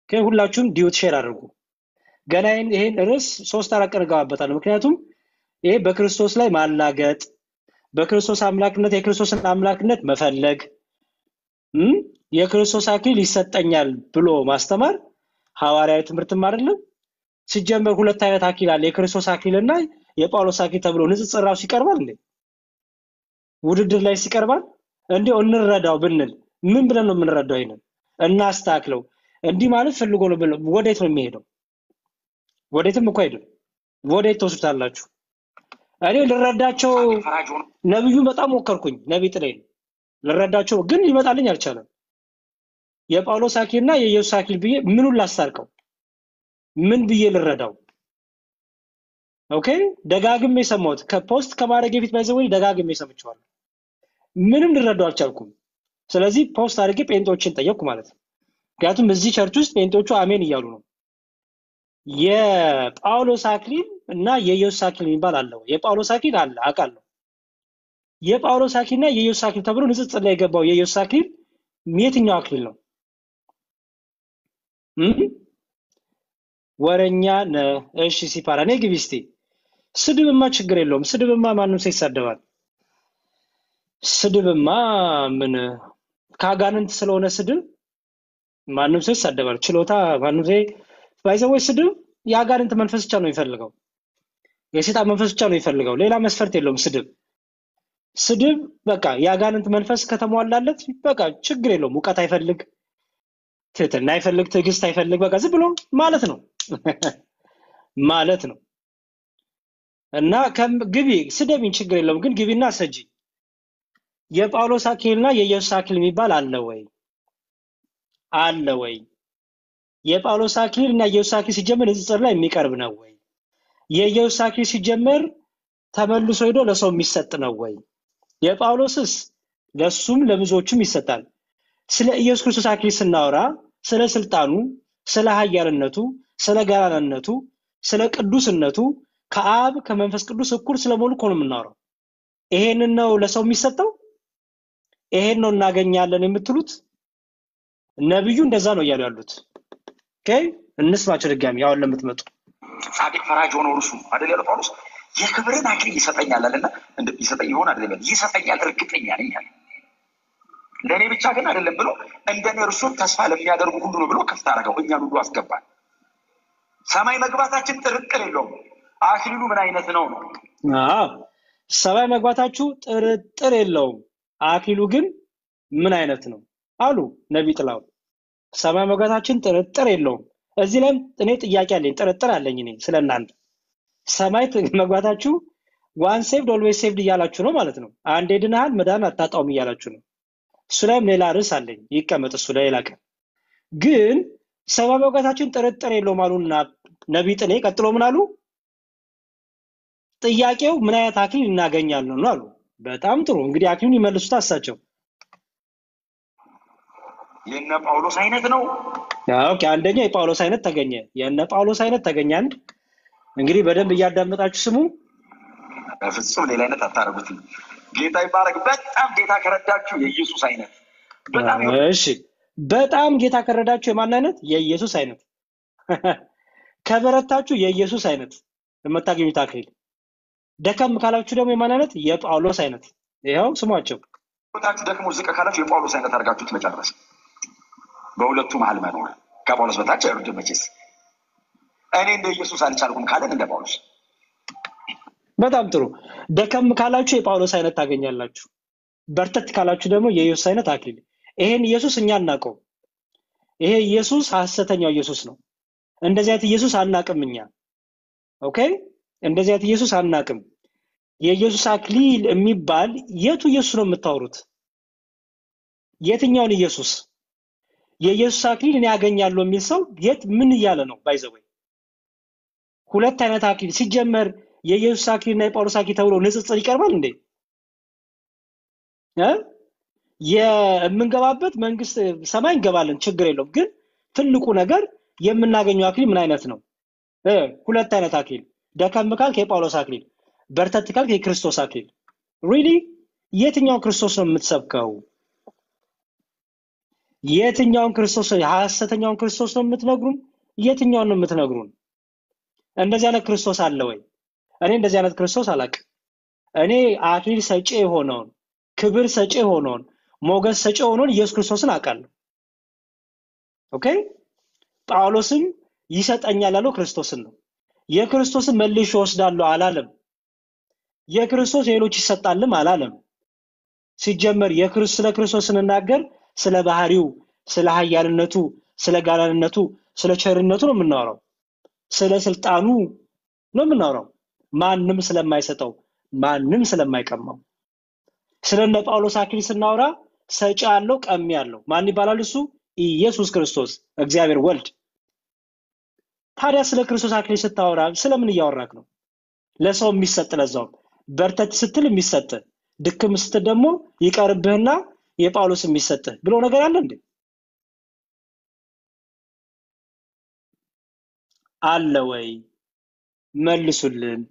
ኦኬ ሁላችሁም ዲዩት ሼር አድርጉ። ገና ይሄን ርዕስ 3-4 ቀን ገባበታል። ምክንያቱም ይሄ በክርስቶስ ላይ ማላገጥ፣ በክርስቶስ አምላክነት የክርስቶስን አምላክነት መፈለግ፣ የክርስቶስ አክሊል ይሰጠኛል ብሎ ማስተማር ሐዋርያዊ ትምህርትም አይደለም። ሲጀመር ሁለት አይነት አክሊል አለ፣ የክርስቶስ አክሊልና የጳውሎስ አክሊል ተብሎ ንጽጽር ራሱ ይቀርባል እንዴ? ውድድር ላይ ሲቀርባል እንዴ? እንረዳው ብንል ምን ብለን ነው የምንረዳው? አይነን እናስተካክለው። እንዲህ ማለት ፈልጎ ነው ብለው ወዴት ነው የሚሄደው? ወዴትም እኮ አይደለም። ወዴት ተወስዱታላችሁ? እኔ ልረዳቸው ነብዩን በጣም ሞከርኩኝ፣ ነብይ ጥሬ ልረዳቸው ግን ሊመጣልኝ አልቻለም። የጳውሎስ አክሊልና የኢየሱስ አክሊል ብዬ ምኑን ላስታርቀው? ምን ብዬ ልረዳው? ኦኬ ደጋግሜ ሰማሁት። ከፖስት ከማድረግ በፊት ባይዘው ደጋግሜ ሰምቼዋለሁ። ምንም ልረዳው አልቻልኩም። ስለዚህ ፖስት አድርጌ ጴንጤዎችን ጠየቅኩ ማለት ነው። ምክንያቱም እዚህ ቸርች ውስጥ ጴንጤዎቹ አሜን እያሉ ነው። የጳውሎስ አክሊል እና የኢየሱስ አክሊል የሚባል አለው። የጳውሎስ አክሊል አለ አውቃለሁ። የጳውሎስ አክሊልና የኢየሱስ አክሊል ተብሎ ንጽጽር ላይ የገባው የኢየሱስ አክሊል የትኛው አክሊል ነው? ወረኛ እሺ ሲፓራ ነይ ግቢ እስቲ። ስድብማ ችግር የለውም። ስድብማ ማንም ሰው ይሳደባል። ስድብማ ምን ካጋንንት ስለሆነ ስድብ ማንም ሰው ይሳደባል። ችሎታ ማንም ሰው ባይዘው ስድብ ያጋንንት መንፈስ ብቻ ነው የሚፈልገው። የሰይጣን መንፈስ ብቻ ነው የሚፈልገው። ሌላ መስፈርት የለውም ስድብ በቃ ያጋንንት መንፈስ ከተሟላለት በቃ ችግር የለውም። ሙቀት አይፈልግ፣ ትህትና አይፈልግ፣ ትዕግስት አይፈልግ። በቃ ዝም ብሎ ማለት ነው ማለት ነው። እና ግቢ ስደብኝ ችግር የለውም። ግን ግቢና ሰጂ የጳውሎስ አክሊልና የኢየሱስ አክሊል የሚባል አለ ወይ? አለ ወይ? የጳውሎስ አክሊል እና የኢየሱስ አክሊል ሲጀመር ንጽጽር ላይ የሚቀርብ ነው ወይ? የኢየሱስ አክሊል ሲጀመር ተመልሶ ሄዶ ለሰው የሚሰጥ ነው ወይ? የጳውሎስስ ለሱም ለብዙዎችም ይሰጣል። ስለ ኢየሱስ ክርስቶስ አክሊል ስናወራ ስለ ስልጣኑ፣ ስለ ኃያልነቱ፣ ስለ ገናናነቱ፣ ስለ ቅዱስነቱ ከአብ ከመንፈስ ቅዱስ እኩል ስለመሆኑ እኮ ነው የምናወራው። ይሄንን ነው ለሰው የሚሰጠው? ይሄን ነው እናገኛለን የምትሉት? ነብዩ እንደዛ ነው እያሉ ያሉት። ኦኬ እንስማቸው ድጋሚ አሁን ለምትመጡ ጻድቅ ፈራጅ ሆኖ እርሱ አይደል ያለው ጳውሎስ የክብርን አክሊል ይሰጠኛል አለና ይሰጠኝ ይሆን አይደለም ይሰጠኛል እርግጠኛ ነኝ አለ። ለኔ ብቻ ግን አይደለም ብሎ እንደኔ እርሱ ተስፋ ለሚያደርጉ ሁሉ ነው ብሎ ከፍታ አደረገው። እኛን ሁሉ አስገባል። ሰማይ መግባታችን ጥርጥር የለውም። አክሊሉ ምን አይነት ነው? ሰማይ መግባታችሁ ጥርጥር የለውም። አክሊሉ ግን ምን አይነት ነው አሉ ነብይ ጥላው። ሰማይ መግባታችን ጥርጥር የለውም። እዚህ ላይ እኔ ጥያቄ አለኝ፣ ጥርጥር አለኝ እኔ ስለናንተ። ሰማይ መግባታችሁ ዋን ሴቭድ ኦልዌይስ ሴቭድ እያላችሁ ነው ማለት ነው። አንዴ ድነሃል መዳን አታጣውም እያላችሁ ነው። እሱ ላይም ሌላ ርዕስ አለኝ፣ ይቀመጥ እሱ ላይ ላቀ። ግን ሰማይ መግባታችን ጥርጥር የለውም አሉና ነብይ ጥሌ ቀጥሎ ምን አሉ? ጥያቄው ምን አይነት አክሊል እናገኛለን ነው አሉ። በጣም ጥሩ እንግዲህ አክሊሉን ይመልሱት አሳቸው። የነ ጳውሎስ አይነት ነው። ኦኬ አንደኛ የጳውሎስ አይነት ተገኘ፣ የነ ጳውሎስ አይነት ተገኘ። አንድ እንግዲህ በደንብ እያዳመጣችሁ ስሙ። ፍጹም ሌላ አይነት አታረጉት። ጌታ ይባረክ። በጣም ጌታ ከረዳችሁ የኢየሱስ አይነት በጣም እሺ፣ በጣም ጌታ ከረዳችሁ የማን አይነት? የኢየሱስ አይነት። ከበረታችሁ የኢየሱስ አይነት የምታገኙት አክሊል። ደከም ካላችሁ ደግሞ የማን አይነት? የጳውሎስ አይነት። ይሄው ስሟቸው። ወጣችሁ ደግሞ ዝቅ ካላችሁ የጳውሎስ አይነት አድርጋችሁት መጨረስ። በሁለቱ መሀል መኖር ከጳውሎስ በታች አይወርድም መቼስ። እኔ እንደ ኢየሱስ አልቻልኩም ካለን እንደ ጳውሎስ። በጣም ጥሩ። ደከም ካላችሁ የጳውሎስ አይነት ታገኛላችሁ። በርተት ካላችሁ ደግሞ የኢየሱስ አይነት አክሊል። ይሄን ኢየሱስ እኛ እናውቀው። ይሄ ኢየሱስ ሐሰተኛው ኢየሱስ ነው። እንደዚህ አይነት ኢየሱስ አናቅም እኛ። ኦኬ፣ እንደዚህ አይነት ኢየሱስ አናቅም። የኢየሱስ አክሊል የሚባል የቱ ኢየሱስ ነው የምታወሩት? የትኛውን ኢየሱስ? የኢየሱስ አክሊል እኔ ያገኛለሁ የሚል ሰው የት ምን እያለ ነው? ባይዘወይ ሁለት አይነት አክሊል ሲጀመር የኢየሱስ አክሊልና የጳውሎስ አክሊል ተብሎ ንጽጽር ይቀርባል እንዴ? የምንገባበት መንግስት ሰማይ እንገባለን፣ ችግር የለውም። ግን ትልቁ ነገር የምናገኘው አክሊል ምን አይነት ነው? ሁለት አይነት አክሊል። ደከም ካልክ የጳውሎስ አክሊል፣ በርተት ካልክ የክርስቶስ አክሊል። ሪሊ የትኛው ክርስቶስ ነው የምትሰብከው? የትኛውን ክርስቶስ? ሐሰተኛውን ክርስቶስ ነው የምትነግሩን? የትኛውን ነው የምትነግሩን? እንደዚህ አይነት ክርስቶስ አለ ወይ? እኔ እንደዚህ አይነት ክርስቶስ አላውቅም። እኔ አክሊል ሰጪ የሆነውን ክብር ሰጪ የሆነውን ሞገስ ሰጪ የሆነውን ኢየሱስ ክርስቶስን አውቃለሁ። ኦኬ፣ ጳውሎስም ይሰጠኛል ያለው ክርስቶስን ነው። የክርስቶስን መልሼ ወስዳለሁ አላለም። የክርስቶስ ሌሎች ይሰጣልም አላለም። ሲጀመር ስለ ክርስቶስ ስንናገር ስለ ባህሪው፣ ስለ ኃያልነቱ፣ ስለ ጋናንነቱ፣ ስለ ቸርነቱ ነው የምናወራው። ስለ ስልጣኑ ነው የምናወራው። ማንም ስለማይሰጠው፣ ማንም ስለማይቀማው። ስለነ ጳውሎስ አክሊል ስናወራ ሰጪ ያለው ቀሚ ያለው ማን ይባላል? እሱ ኢየሱስ ክርስቶስ እግዚአብሔር ወልድ። ታዲያ ስለ ክርስቶስ አክሊል ስታወራ ስለምን እያወራክ ነው? ለሰው የሚሰጥ ለዛው በርተት ስትል የሚሰጥ ድክም ስትል ደግሞ ይቀርብህና የጳውሎስ የሚሰጥ ብሎ ነገር አለ እንዴ? አለ ወይ? መልሱልን።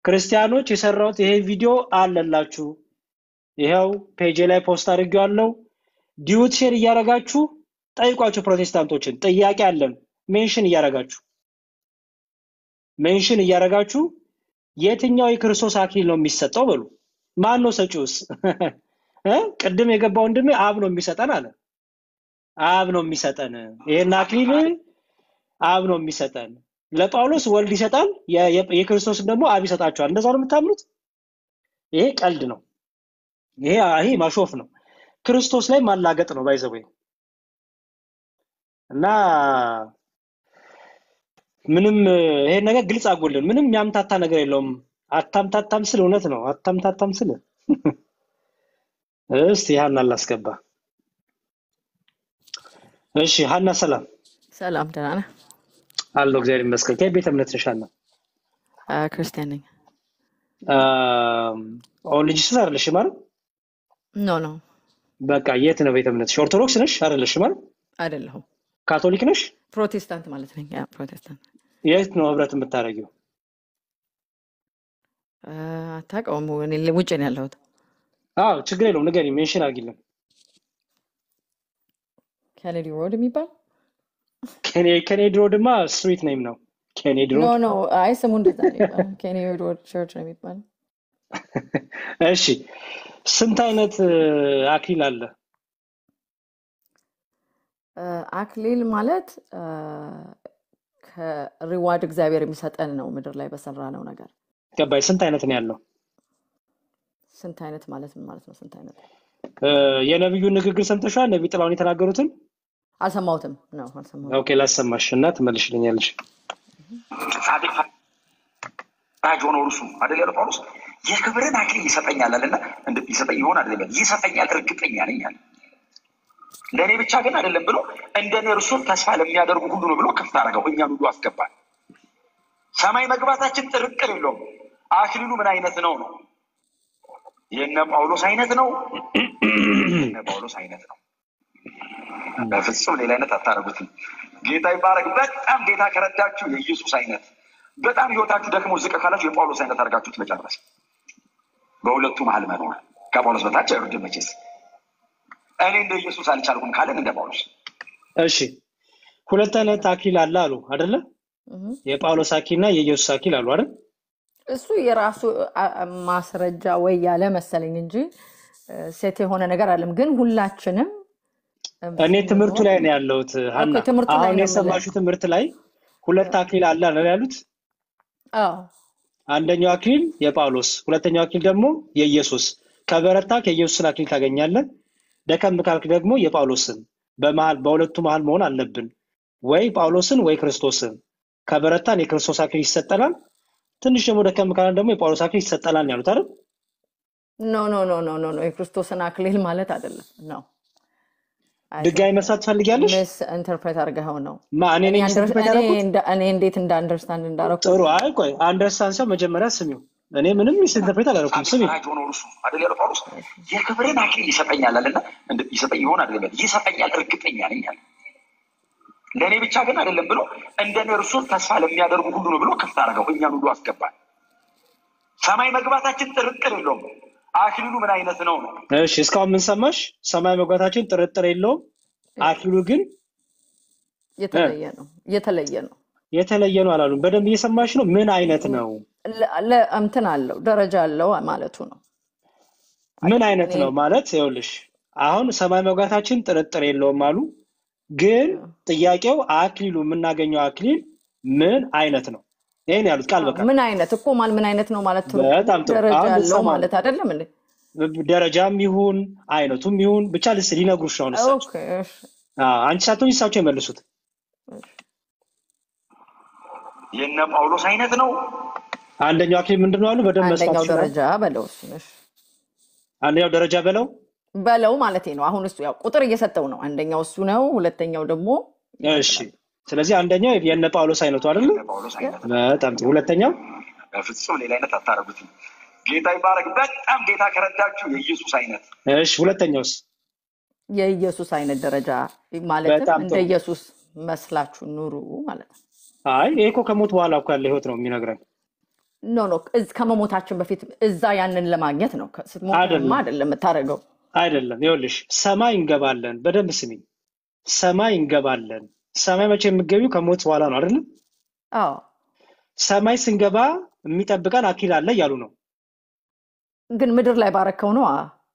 ክርስቲያኖች የሰራሁት ይሄ ቪዲዮ አለላችሁ። ይሄው ፔጅ ላይ ፖስት አድርጌዋለሁ። ዲዩት ሼር እያረጋችሁ ጠይቋቸው። ፕሮቴስታንቶችን ጥያቄ አለን ሜንሽን እያረጋችሁ የትኛው የክርስቶስ አክሊል ነው የሚሰጠው በሉ። ማን ነው ሰጪውስ? ቅድም የገባው ወንድሜ አብ ነው የሚሰጠን አለ። አብ ነው የሚሰጠን ይሄን አክሊል አብ ነው የሚሰጠን። ለጳውሎስ ወልድ ይሰጣል፣ የክርስቶስ ደግሞ አብ ይሰጣቸዋል። እንደዛ ነው የምታምኑት? ይሄ ቀልድ ነው። ይሄ ማሾፍ ነው። ክርስቶስ ላይ ማላገጥ ነው ባይዘው። እና ምንም ይሄ ነገር ግልጽ አጎልን። ምንም ያምታታ ነገር የለውም። አታምታታም ስል እውነት ነው። አታምታታም ስል እስቲ ሀና ላስገባ። እሺ ሀና ሰላም። ሰላም ደህና ነህ? አለሁ እግዚአብሔር ይመስገን። ከቤተ እምነት ነሽ ሀና? ክርስቲያን ነኝ። ልጅ አይደለሽ ማለት? ኖ በቃ የት ነው ቤተ እምነትሽ? ኦርቶዶክስ ነሽ አይደለሽ ማለት? አይደለሁም። ካቶሊክ ነሽ? ፕሮቴስታንት ማለት ነኝ። ፕሮቴስታንት። የት ነው ህብረት የምታደርጊው? አታውቀውም? እኔ ውጭ ነው ያለሁት። ችግር የለውም ንገሪኝ፣ ሜንሽን አድርጊልን። ኬኔዲ ሮድ የሚባል ኬኔዲ ሮድማ ስትሪት ኔም ነው። ኬኔዲ ሮድ ኖ አይ ስሙ እንደዛ ነው። ኬኔዲ ሮድ ቸርች ነው የሚባለው። እሺ ስንት አይነት አክሊል አለ? አክሊል ማለት ከሪዋርድ እግዚአብሔር የሚሰጠን ነው ምድር ላይ በሰራ ነው ነገር። ገባይ። ስንት አይነት ነው ያለው? ስንት አይነት ማለት ምን ማለት ነው? ስንት አይነት? የነብዩን ንግግር ሰምተሻል? ነብይ ጥላውን የተናገሩትን አልሰማሁትም ነው አልሰማሁትም። ኦኬ ላሰማሽ እና ትመልሽልኛለሽ። ጻድቅ ታጅ ሆኖ እርሱ አይደል ያለው ጳውሎስ የክብርን አክሊል ይሰጠኛል አለና ይሰጠኝ ይሆን አይደለም ይሰጠኛል እርግጠኛ ነኝ አለ። ለኔ ብቻ ግን አይደለም ብሎ እንደኔ እርሱን ተስፋ ለሚያደርጉ ሁሉ ነው ብሎ ከፍ አደረገው። እኛን ሁሉ አስገባል። ሰማይ መግባታችን ጥርጥር የለውም። አክሊሉ ምን አይነት ነው? የነ ጳውሎስ አይነት ነው። የነ ጳውሎስ አይነት ነው። በፍጹም ሌላ አይነት አታረጉትም። ጌታ ይባረክ። በጣም ጌታ ከረዳችሁ የኢየሱስ አይነት፣ በጣም ህይወታችሁ ደክሞ ዝቅ ካላችሁ የጳውሎስ አይነት አድርጋችሁት መጨረስ። በሁለቱ መሀል መኖር ከጳውሎስ በታች አይወርድም መቼስ። እኔ እንደ ኢየሱስ አልቻልኩም ካለን እንደ ጳውሎስ። እሺ ሁለት አይነት አክሊል አለ አሉ አይደለ? የጳውሎስ አክሊልና የኢየሱስ አክሊል አሉ አይደል? እሱ የራሱ ማስረጃ ወይ ያለ መሰለኝ እንጂ ሴት የሆነ ነገር አለም። ግን ሁላችንም እኔ ትምህርቱ ላይ ነው ያለሁት ሀና ትምህርቱ ላይ አሁን ነው የሰማሽው ትምህርት ላይ ሁለት አክሊል አለ ነው ያሉት አንደኛው አክሊል የጳውሎስ ሁለተኛው አክሊል ደግሞ የኢየሱስ ከበረታ ከኢየሱስ አክሊል ታገኛለህ ደከም ካልክ ደግሞ የጳውሎስን በሁለቱ መሃል መሆን አለብን ወይ ጳውሎስን ወይ ክርስቶስን ከበረታን የክርስቶስ አክሊል ይሰጠናል ትንሽ ደግሞ ደከም ካልን ደግሞ የጳውሎስ አክሊል ይሰጠናል ያሉት አይደል ኖ የክርስቶስን አክሊል ማለት አይደለም ነው ድጋይ መስራት ፈልጊያለሽ ሚስ ኢንተርፕሬት አድርገው ነው ማን እኔ እንዴት አንደርስታንድ እንዳረኩ ጥሩ አይ ቆይ አንደርስታንድ ሰው መጀመሪያ ስሚው እኔ ምንም ሚስ ኢንተርፕሬት አላደረኩም ስሚው አይደል ጳውሎስ የክብርን አክሊል ይሰጠኛል አለና ይሰጠኝ ይሆን አይደለም ይሰጠኛል እርግጠኛ ነኝ አለ ለኔ ብቻ ግን አይደለም ብሎ እንደኔ እርሱ ተስፋ ለሚያደርጉ ሁሉ ነው ብሎ ከፍታ አረጋው እኛን ሁሉ አስገባል ሰማይ መግባታችን ጥርጥር የለውም አክሊሉ ምን አይነት ነው እሺ እስካሁን ምን ሰማሽ ሰማይ መግባታችን ጥርጥር የለውም አክሊሉ ግን የተለየ ነው አላሉም በደንብ እየሰማሽ ነው ምን አይነት ነው እንትን አለው ደረጃ አለው ማለቱ ነው ምን አይነት ነው ማለት ይኸውልሽ አሁን ሰማይ መግባታችን ጥርጥር የለውም አሉ ግን ጥያቄው አክሊሉ የምናገኘው አክሊል ምን አይነት ነው ይሄን ያሉት ቃል በቃ ምን አይነት እኮ ምን አይነት ነው ማለት ደረጃ አለው ማለት አይደለም እንዴ ደረጃም ይሁን አይነቱም ይሁን ብቻ ሊነግሩሽ ነው እሳቸው ኦኬ አንቺ ሳትሆኝ እሳቸው ይመልሱት የነ ጳውሎስ አይነት ነው አንደኛው አክሊል ምንድነው አሉ በደም መስፋት አንደኛው ደረጃ በለው አንደኛው ደረጃ በለው ማለት ነው አሁን እሱ ያው ቁጥር እየሰጠው ነው አንደኛው እሱ ነው ሁለተኛው ደግሞ እሺ ስለዚህ አንደኛው የነ ጳውሎስ አይነቱ አይደል በጣም ሁለተኛው ፍጹም ሌላ አይነት አታረጉት ጌታ ይባረክ በጣም ጌታ ከረዳችሁ የኢየሱስ አይነት እሺ ሁለተኛውስ የኢየሱስ አይነት ደረጃ ማለት እንደ ኢየሱስ መስላችሁ ኑሩ ማለት አይ እኮ ከሞት በኋላ እኮ ያለ ህይወት ነው የሚነግረን ኖ ከመሞታችን በፊት እዛ ያንን ለማግኘት ነው ስትሞትማ አይደለም ታረጋው አይደለም ይኸውልሽ ሰማይ እንገባለን በደንብ ስሚ ሰማይ እንገባለን ሰማይ መቼ የምገቢው ከሞት በኋላ ነው አይደል ሰማይ ስንገባ የሚጠብቀን አክሊል አለ ያሉ ነው ግን ምድር ላይ ባረከው ነው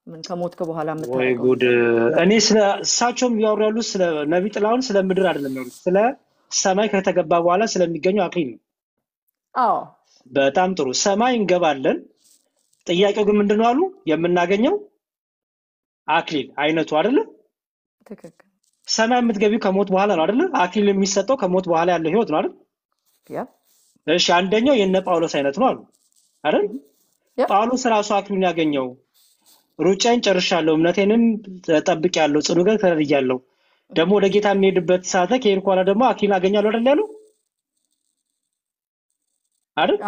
ምን ከሞትከ በኋላ የምታረገው ወይ ጉድ እኔ ስለ እሳቸውም ያወራሉ ስለ ነብይ ጥላውን ስለ ምድር አይደለም ያሉት ስለ ሰማይ ከተገባ በኋላ ስለሚገኘው አክሊል ነው በጣም ጥሩ ሰማይ እንገባለን ጥያቄው ግን ምንድነው አሉ የምናገኘው አክሊል አይነቱ አይደል ትክክል ሰማይ የምትገቢው ከሞት በኋላ ነው አይደል አክሊል የሚሰጠው ከሞት በኋላ ያለው ህይወት ነው አይደል እሺ አንደኛው የነ ጳውሎስ አይነት ነው አሉ አይደል ጳውሎስ ራሱ አክሊል ያገኘው ሩጫን ጨርሻለሁ እምነቴንም ተጠብቄያለሁ ጽኑ ነገር ተረድያለሁ ደግሞ ወደ ጌታ የሚሄድበት ሰዓት ከሄድኩ በኋላ ደግሞ አክሊል አገኛለሁ አይደል ያለው አይደል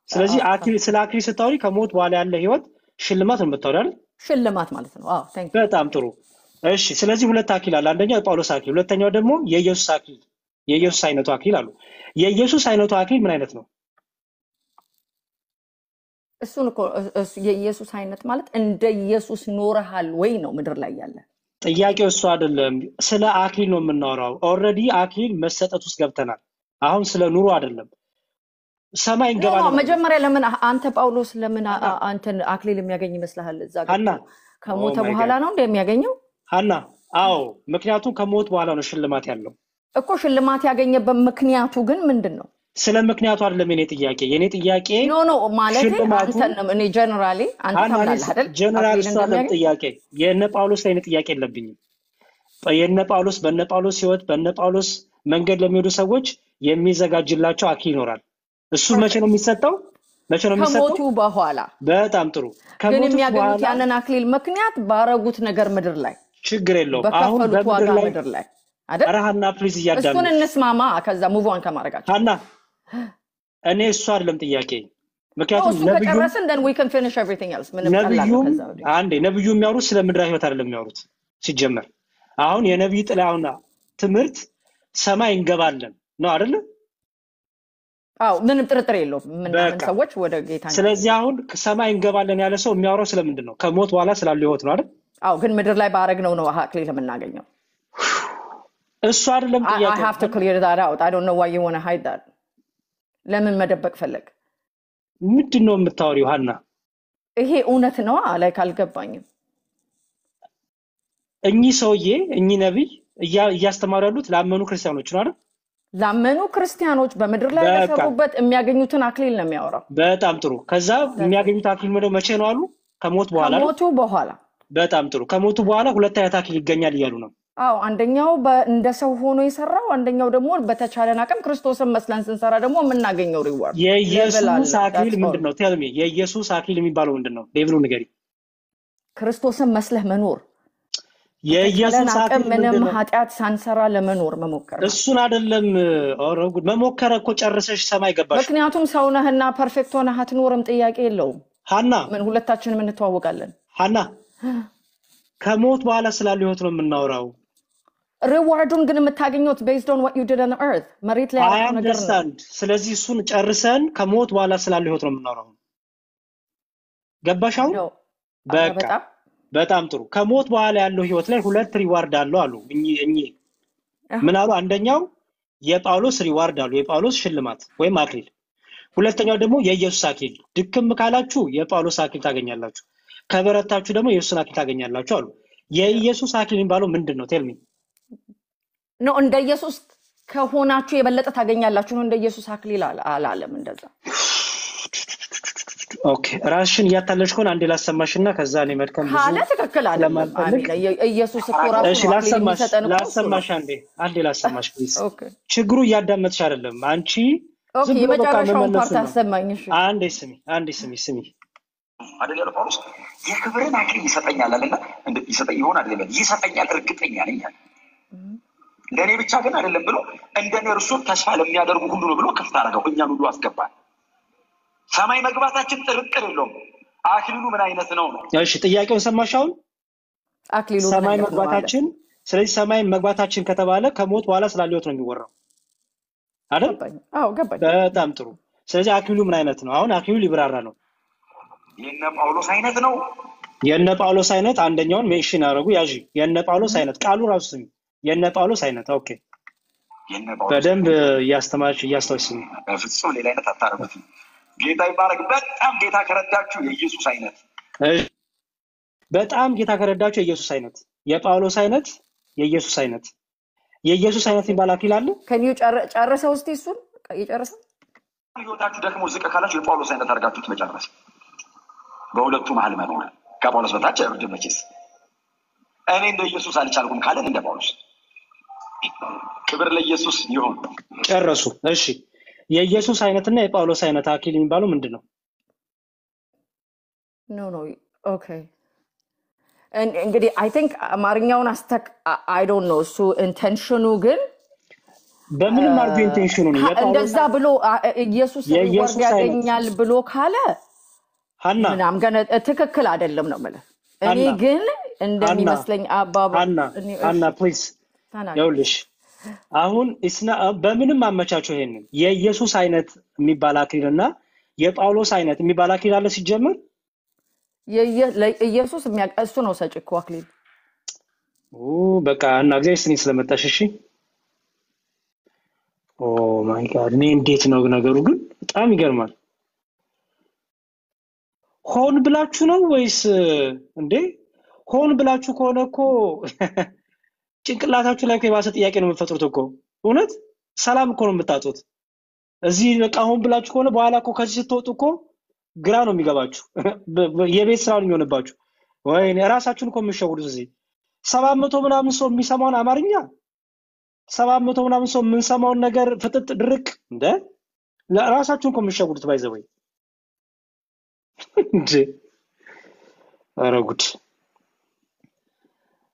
ስለዚህ አክሊል ስለ አክሊል ስታወሪ ከሞት በኋላ ያለ ህይወት ሽልማት ነው የምታወሪ አይደል ሽልማት ማለት ነው ታንክ ዩ በጣም ጥሩ እሺ ስለዚህ ሁለት አክሊል አለ አንደኛው የጳውሎስ አክሊል ሁለተኛው ደግሞ የኢየሱስ አክሊል የኢየሱስ አይነቱ አክሊል አሉ የኢየሱስ አይነቱ አክሊል ምን አይነት ነው እሱን እኮ የኢየሱስ አይነት ማለት እንደ ኢየሱስ ኖረሃል ወይ ነው ምድር ላይ ያለ ጥያቄው እሱ አይደለም ስለ አክሊል ነው የምናወራው ኦሬዲ አክሊል መሰጠት ውስጥ ገብተናል አሁን ስለ ኑሮ አይደለም ሰማይ እንገባለን መጀመሪያ ለምን አንተ ጳውሎስ ለምን አንተን አክሊል የሚያገኝ ይመስልሃል እዛ ጋር ከሞተ በኋላ ነው እንደሚያገኘው ሀና አዎ ምክንያቱም ከሞት በኋላ ነው ሽልማት ያለው እኮ ሽልማት ያገኘበት ምክንያቱ ግን ምንድነው ስለ ምክንያቱ አይደለም የኔ ጥያቄ ኖ ማለት አንተ እኔ ጀነራሊ አንተ ታምናለህ አይደል ጀነራል ሰለም ጥያቄ የነ ጳውሎስ ላይ ጥያቄ የለብኝም የነ ጳውሎስ በነ ጳውሎስ ህይወት በነ ጳውሎስ መንገድ ለሚሄዱ ሰዎች የሚዘጋጅላቸው አክሊል ይኖራል እሱ መቼ ነው የሚሰጠው ከሞቱ በኋላ በጣም ጥሩ ግን የሚያገኙት ያንን አክሊል ምክንያት ባረጉት ነገር ምድር ላይ ችግር የለውም አሁን በምድር ላይ አይደል አራሃና ፕሊዝ እያዳመጥ እሱን እንስማማ ከዛ ሙቭ ኦን ከማረጋቸው ሀና እኔ እሱ አይደለም ጥያቄ ምክንያቱም ነብዩ then we can finish everything else ምን ነብዩ አንዴ ነብዩ የሚያወሩት ስለ ምድራዊ ህይወት አይደለም የሚያወሩት ሲጀመር አሁን የነብዩ ጥላውና ትምህርት ሰማይ እንገባለን ነው አይደል ምንም ጥርጥር የለውም ምናምን ሰዎች ወደ ጌታ ስለዚህ አሁን ሰማይ እንገባለን ያለ ሰው የሚያወራው ስለምንድን ነው ከሞት በኋላ ስላለው ህይወት ነው አይደል ግን ምድር ላይ ባረግነው አክሊል የምናገኘው እሱ አይደለም ጥያቄ I have to clear that out I don't know why you want to hide that ለምን መደበቅ ፈለግ ምንድነው የምታወሪው ሀና ይሄ እውነት ነው ላይ ካልገባኝም እኚህ ሰውዬ እኚህ ነብይ እያስተማሩ ያሉት ላመኑ ክርስቲያኖች ነው አይደል? ላመኑ ክርስቲያኖች በምድር ላይ ለሰሩበት የሚያገኙትን አክሊል ነው የሚያወራው። በጣም ጥሩ። ከዛ የሚያገኙት አክሊል መቼ ነው አሉ? ከሞት በኋላ። ከሞቱ በኋላ። በጣም ጥሩ። ከሞቱ በኋላ ሁለት አይነት አክሊል ይገኛል እያሉ ነው። አዎ፣ አንደኛው እንደ ሰው ሆኖ የሰራው፣ አንደኛው ደግሞ በተቻለን አቅም ክርስቶስን መስለን ስንሰራ ደግሞ የምናገኘው ሪዋርድ። የኢየሱስ አክሊል ምንድነው? ቴልሚ የኢየሱስ አክሊል የሚባለው ምንድነው? ሌቭሉ ንገሪ። ክርስቶስን መስለህ መኖር። የኢየሱስ አክሊል ምንም ኃጢአት ሳንሰራ ለመኖር መሞከር። እሱን አይደለም ጉድ መሞከር እኮ ጨርሰሽ ሰማይ ገባሽ። ምክንያቱም ሰው ነህና ፐርፌክት ሆነህ አትኖርም፣ ጥያቄ የለውም። ሀና ምን ሁለታችንም እንተዋወቃለን። ሀና ከሞት በኋላ ስላለው ህይወት ነው የምናወራው። ሪዋርዱን ግን የምታገኘው based on what you did on the earth መሬት ላይ ያለው ነገር ነው። ስለዚህ እሱን ጨርሰን ከሞት በኋላ ስላለው ህይወት ነው የምናወራው። ገባሽ አሁን? በቃ በጣም ጥሩ። ከሞት በኋላ ያለው ህይወት ላይ ሁለት ሪዋርድ አለው አሉ እኚህ ምን አሉ? አንደኛው የጳውሎስ ሪዋርድ አሉ፣ የጳውሎስ ሽልማት ወይም አክሊል። ሁለተኛው ደግሞ የኢየሱስ አክሊል። ድክም ካላችሁ የጳውሎስ አክሊል ታገኛላችሁ፣ ከበረታችሁ ደግሞ የኢየሱስ አክሊል ታገኛላችሁ አሉ። የኢየሱስ አክሊል የሚባለው ምንድነው? ቴልሚ ነው። እንደ ኢየሱስ ከሆናችሁ የበለጠ ታገኛላችሁ ነው። እንደ ኢየሱስ አክሊል አላለም እንደዛ። ኦኬ፣ ራስሽን እያታለሽ ከሆነ አንዴ ላሰማሽና ከዛ እኔ መድከም ብዙ ካለ ትክክል አይደለም። ኢየሱስ እኮ ራሱ እሺ፣ ላሰማሽ አንዴ ላሰማሽ ፕሊዝ። ኦኬ፣ ችግሩ እያዳመጥሽ አይደለም አንቺ። ኦኬ፣ የመጨረሻውን ፓርት አሰማኝ። እሺ፣ አንዴ ስሚ አይደል ያለው ጳውሎስ የክብርን አክሊል ይሰጠኛል አለና ይሰጠኝ ይሆን አይደለም ይሰጠኛል እርግጠኛ ነኝ አለ። ለኔ ብቻ ግን አይደለም ብሎ እንደኔ እርሱን ተስፋ ለሚያደርጉ ሁሉ ነው ብሎ ክፍት አደረገው፣ እኛን ሁሉ አስገባል። ሰማይ መግባታችን ጥርጥር የለውም። አክሊሉ ምን አይነት ነው? እሺ፣ ጥያቄውን ሰማሻውን? አክሊሉ ሰማይ መግባታችን። ስለዚህ ሰማይ መግባታችን ከተባለ ከሞት በኋላ ስላለው ነው የሚወራው አይደል? አዎ፣ ገባኝ። በጣም ጥሩ። ስለዚህ አክሊሉ ምን አይነት ነው? አሁን አክሊሉ ሊብራራ ነው። የነ ጳውሎስ አይነት ነው። የነ ጳውሎስ አይነት አንደኛውን ሜንሽን አደረጉ። ያዢ የነ ጳውሎስ አይነት ቃሉ ራሱ ስሚ። የነ ጳውሎስ አይነት። ኦኬ፣ በደንብ እያስተዋልሽ ስሚ። በፍጹም ሌላ አይነት አታረጉት። ጌታ ይባረክ። በጣም ጌታ ከረዳችሁ የኢየሱስ አይነት። በጣም ጌታ ከረዳችሁ የኢየሱስ አይነት፣ የጳውሎስ አይነት፣ የኢየሱስ አይነት። የኢየሱስ አይነት የሚባል አክሊል አለ። ከኒው ጨርሰው እስቲ እሱን የጨርሰው ህይወታችሁ ደግሞ ዝቅ ካላችሁ የጳውሎስ አይነት አድርጋችሁት መጨረስ። በሁለቱ መሀል መኖር። ከጳውሎስ በታች እርድ መቼስ እኔ እንደ ኢየሱስ አልቻልኩም ካለን እንደ ጳውሎስ። ክብር ለኢየሱስ ይሁን። ጨረሱ። እሺ፣ የኢየሱስ አይነትና የጳውሎስ አይነት አክሊል የሚባለው ምንድነው? ኖ ኦኬ፣ እንግዲህ አይ ቲንክ አማርኛውን አይ ዶንት ኖ እሱ ኢንቴንሽኑ ግን በምንም አርጉ ኢንቴንሽኑ ነው እንደዛ ብሎ ኢየሱስ ሪዋርድ ያገኛል ብሎ ካለ ሀና ምናምን ገና ትክክል አይደለም ነው ማለት። እኔ ግን እንደሚመስለኝ አባባ ሀና ፕሊዝ ይኸውልሽ፣ አሁን በምንም አመቻቸው ይሄንን የኢየሱስ አይነት የሚባል አክሊልና የጳውሎስ አይነት የሚባል አክሊል አለ ሲጀምር። ኢየሱስ እሱ ነው ሰጪ እኮ አክሊል። በቃ እና እግዚአብሔር ስኒ ስለመጣሽ እሺ። ኦ ማይ ጋድ፣ እኔ እንዴት ነው ነገሩ? ግን በጣም ይገርማል። ሆን ብላችሁ ነው ወይስ እንዴ? ሆን ብላችሁ ከሆነ እኮ ጭንቅላታችሁ ላይ የባሰ ጥያቄ ነው የምትፈጥሩት እኮ። እውነት ሰላም እኮ ነው የምታጡት እዚህ። በቃ ሆን ብላችሁ ከሆነ በኋላ እኮ ከዚህ ስትወጡ እኮ ግራ ነው የሚገባችሁ። የቤት ስራ ነው የሚሆንባችሁ። ወይኔ ራሳችሁን እኮ የምትሸውዱት እዚህ 700 ምናምን ሰው የሚሰማውን አማርኛ 700 ምናምን ሰው የምንሰማውን ነገር ፍጥጥ ድርቅ እንደ ራሳችሁን እኮ የምትሸውዱት ባይዘወይ እንዴ! ኧረ ጉድ!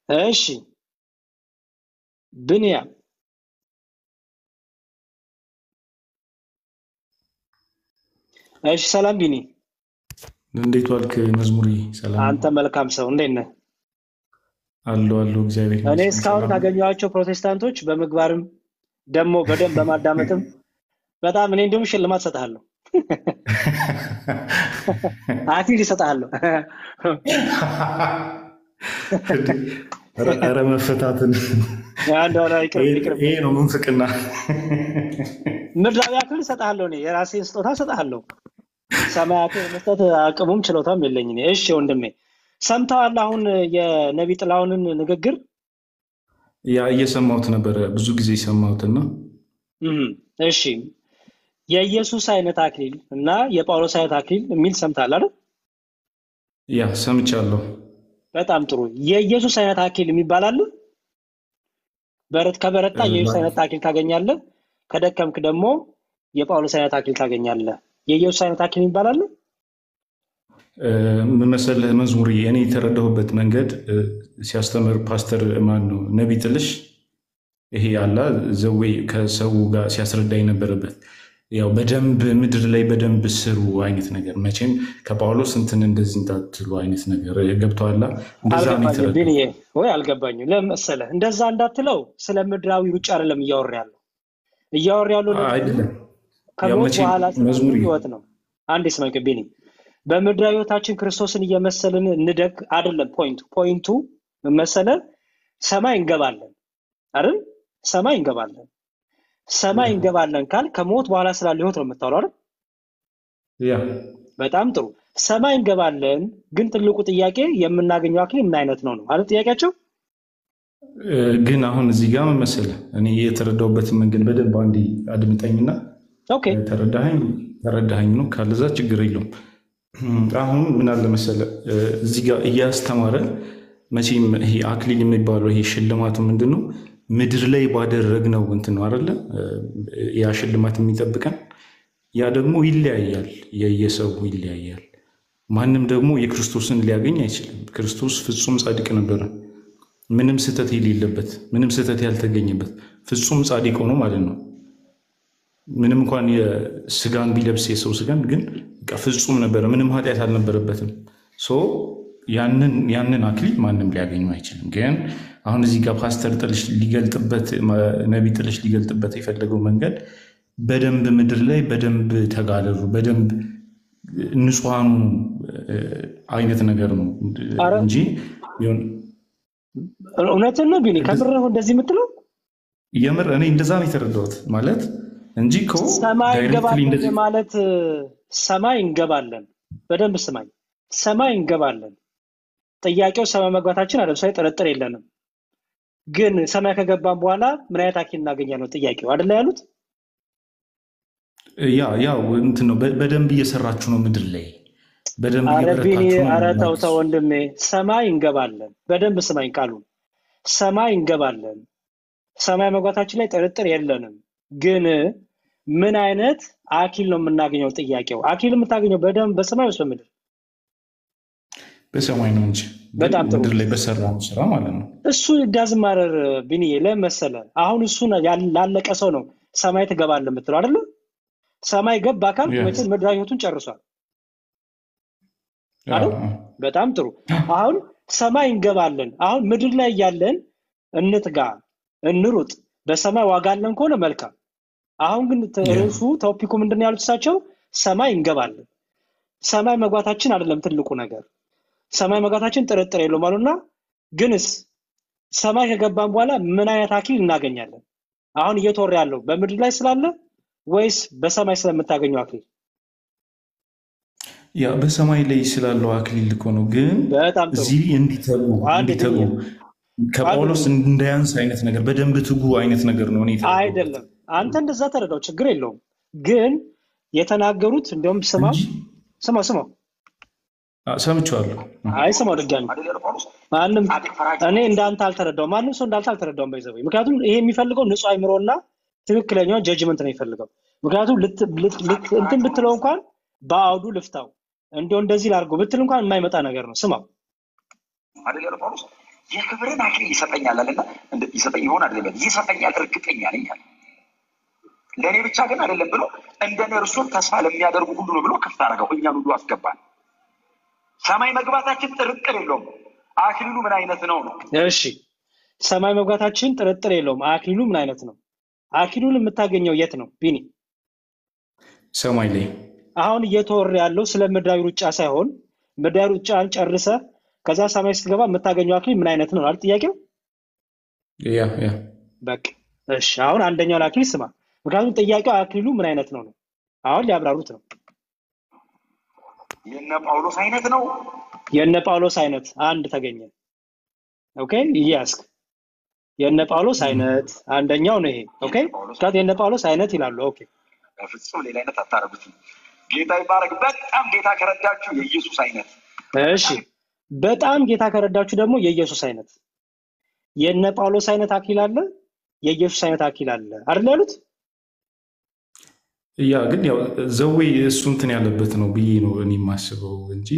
እሺ ብንያ እሺ፣ ሰላም ቢኒ፣ እንዴት ዋልክ? መዝሙሪ ሰላም። አንተ መልካም ሰው እንዴት ነህ? አለሁ እግዚአብሔር ይመስገን። እኔ እስካሁን ካገኘኋቸው ፕሮቴስታንቶች በምግባርም ደግሞ በደንብ በማዳመጥም በጣም እኔ እንደውም ሽልማት ሰጣለሁ። አክሊል ይሰጣለሁ። ኧረ መፈታትን ይሄ ነው ምንፍቅና። ምድራዊ አክሊል እሰጥሃለሁ። እኔ የራሴን ስጦታ እሰጥሃለሁ። ሰማያዊ መስጠት አቅሙም ችሎታም የለኝም። እሺ ወንድሜ፣ ሰምተዋል አሁን የነብይ ጥላሁንን ንግግር? ያ እየሰማሁት ነበር ብዙ ጊዜ ሰማሁትና እሺ የኢየሱስ አይነት አክሊል እና የጳውሎስ አይነት አክሊል የሚል ሰምታል አይደል? ያ ሰምቻለሁ። በጣም ጥሩ። የኢየሱስ አይነት አክሊል የሚባል አለ? ከበረታ የኢየሱስ አይነት አክሊል ታገኛለህ፣ ከደከምክ ደግሞ የጳውሎስ አይነት አክሊል ታገኛለህ። የኢየሱስ አይነት አክሊል የሚባል አለ? ምን መሰለህ መዝሙር እኔ የተረዳሁበት መንገድ ሲያስተምር ፓስተር ማን ነው ነብይ ጥልሽ ይሄ ያላ ዘዌ ከሰው ጋር ሲያስረዳ የነበረበት ያው በደንብ ምድር ላይ በደንብ ስሩ አይነት ነገር መቼም ከጳውሎስ እንትን እንደዚህ እንዳትሉ አይነት ነገር ገብቷላ። እንደዛ ነው የተረዳው ወይ አልገባኝም። ለምሳሌ እንደዛ እንዳትለው ስለ ምድራዊ ሩጫ አይደለም እያወራ ያለው አይደለም። ከሞት በኋላ መዝሙር ይወት ነው። አንድ ስማኝ ቢኒ በምድራዊ ህይወታችን ክርስቶስን እየመሰልን እንደግ አይደለም ፖይንቱ መሰለ ሰማይ እንገባለን አይደል? ሰማይ እንገባለን ካል ከሞት በኋላ ስላለ ህይወት ነው የምታወራው አይደል? ያ በጣም ጥሩ። ሰማይ እንገባለን ግን ትልቁ ጥያቄ የምናገኘው አክሊል ምን አይነት ነው አይደል ጥያቄያቸው? ግን አሁን እዚህ ጋር መሰለ እኔ የተረዳሁበትን መንገድ በደንብ አንዴ አድምጠኝና ኦኬ ተረዳኸኝ ነው ካለዛ ችግር የለውም። አሁን ምን አለ መሰለ እዚህ ጋር እያስተማረ መቼም ይሄ አክሊል የሚባለው ይሄ ሽልማቱ ምንድነው ምድር ላይ ባደረግነው እንትን ነው አይደለ? ያ ሽልማት የሚጠብቀን ያ ደግሞ ይለያያል፣ የየሰው ይለያያል። ማንም ደግሞ የክርስቶስን ሊያገኝ አይችልም። ክርስቶስ ፍጹም ጻድቅ ነበር፣ ምንም ስህተት የሌለበት፣ ምንም ስህተት ያልተገኘበት ፍጹም ጻድቅ ሆኖ ማለት ነው። ምንም እንኳን የስጋን ቢለብስ የሰው ስጋን ግን ፍጹም ነበረ፣ ምንም ኃጢአት አልነበረበትም። ያንን አክሊል ማንም ሊያገኙ አይችልም። ግን አሁን እዚህ ጋር ፓስተር ጥልሽ ሊገልጥበት ነብይ ጥልሽ ሊገልጥበት የፈለገው መንገድ በደንብ ምድር ላይ በደንብ ተጋለሉ፣ በደንብ ንጹሃኑ አይነት ነገር ነው እንጂ እውነትን ነው ቢኒ ከምረው እንደዚህ የምትለው የምር እኔ እንደዛ ነው የተረዳሁት ማለት እንጂ ሰማይ እንገባለን ማለት ሰማይ እንገባለን። በደንብ ስማኝ፣ ሰማይ እንገባለን። ጥያቄው ሰማይ መግባታችን አይደለም፣ ሳይ ጥርጥር የለንም። ግን ሰማይ ከገባን በኋላ ምን አይነት አክሊል እናገኛለን ጥያቄው አይደለ ያሉት? ያው እንትን ነው በደንብ እየሰራችሁ ነው ምድር ላይ በደንብ እየበረታችሁ ነው። ኧረ ተው ወንድሜ፣ ሰማይ እንገባለን። በደንብ ስማኝ ቃሉን፣ ሰማይ እንገባለን። ሰማይ መግባታችን ላይ ጥርጥር የለንም። ግን ምን አይነት አክሊል ነው የምናገኘው ጥያቄው? አክሊል የምታገኘው በደንብ በሰማይ ወይስ በምድር? በሰማይ ነው እንጂ በጣም ጥሩ ምድር ላይ በሰራው ስራ ማለት ነው። እሱ ዳዝማረር ቢኒ ለመሰለ አሁን እሱ ላለቀ ሰው ነው ሰማይ ትገባለህ የምትለው አይደለ? ሰማይ ገባ አካል ወይስ ምድራዊ ህይወቱን ጨርሷል አይደል? በጣም ጥሩ። አሁን ሰማይ እንገባለን። አሁን ምድር ላይ ያለን እንትጋ እንሩጥ፣ በሰማይ ዋጋ አለን ከሆነ መልካም። አሁን ግን ርዕሱ ቶፒኩ ምንድነው ያሉት እሳቸው? ሰማይ እንገባለን። ሰማይ መግባታችን አይደለም ትልቁ ነገር፣ ሰማይ መግባታችን ጥርጥር የለውም አሉና፣ ግንስ ሰማይ ከገባን በኋላ ምን አይነት አክሊል እናገኛለን? አሁን እየተወራ ያለው በምድር ላይ ስላለ ወይስ በሰማይ ስለምታገኘው አክሊል? ያ በሰማይ ላይ ስላለው አክሊል እኮ ነው። ግን እዚህ እንዲተጉ ከጳውሎስ እንዳያንስ አይነት ነገር በደንብ ትጉ አይነት ነገር ነው። እኔ አይደለም አንተ እንደዛ ተረዳው፣ ችግር የለውም። ግን የተናገሩት እንደውም ስማው ሰምቻለሁ። አይ ስማው ድጋሚ ማንም እኔ እንዳንተ አልተረዳው፣ ማንም ሰው እንዳንተ አልተረዳውም ባይዘው። ምክንያቱም ይሄ የሚፈልገው ንጹህ አይምሮና ትክክለኛው ጀጅመንት ነው የሚፈልገው። ምክንያቱም እንትን ብትለው እንኳን በአውዱ ልፍታው እንደዚህ ላድርገው ብትል እንኳን የማይመጣ ነገር ነው። ስማው አይደል ጳውሎስ የክብርን አክሊል ይሰጠኛል አለና ይሰጠኝ ይሆን አይደለም ይሰጠኛል፣ እርግጠኛ ነኝ አለ። ለእኔ ብቻ ግን አይደለም ብሎ እንደኔ እርሱን ተስፋ ለሚያደርጉ ሁሉ ነው ብሎ ክፍት አደረገው፣ እኛን ሁሉ አስገባል። ሰማይ መግባታችን ጥርጥር የለውም። አክሊሉ ምን አይነት ነው? እሺ ሰማይ መግባታችን ጥርጥር የለውም። አክሊሉ ምን አይነት ነው? አክሊሉን የምታገኘው የት ነው ቢኒ? ሰማይ ላይ። አሁን እየተወራ ያለው ስለ ምድራዊ ሩጫ ሳይሆን ምድራዊ ሩጫን ጨርሰ ከዛ ሰማይ ስትገባ የምታገኘው አክሊል ምን አይነት ነው አይደል ጥያቄው? ያ በቃ እሺ። አሁን አንደኛው አክሊል ስማ፣ ምክንያቱም ጥያቄው አክሊሉ ምን አይነት ነው ነው። አሁን ሊያብራሩት ነው። የነ ጳውሎስ አይነት ነው የነ ጳውሎስ አይነት አንድ ተገኘ። ኦኬ ይያስክ የነ ጳውሎስ አይነት አንደኛው ነው ይሄ። ኦኬ ካት የነ ጳውሎስ አይነት ይላሉ። ኦኬ በፍጹም ሌላ አይነት አታረጉትም። ጌታ ይባረክ። በጣም ጌታ ከረዳችሁ የኢየሱስ አይነት። እሺ በጣም ጌታ ከረዳችሁ ደግሞ የኢየሱስ አይነት። የነ ጳውሎስ አይነት አክሊል አለ፣ የኢየሱስ አይነት አክሊል አለ አይደል ያሉት? ያ ግን ያው ዘዌ እሱ እንትን ያለበት ነው ብዬ ነው እኔ የማስበው እንጂ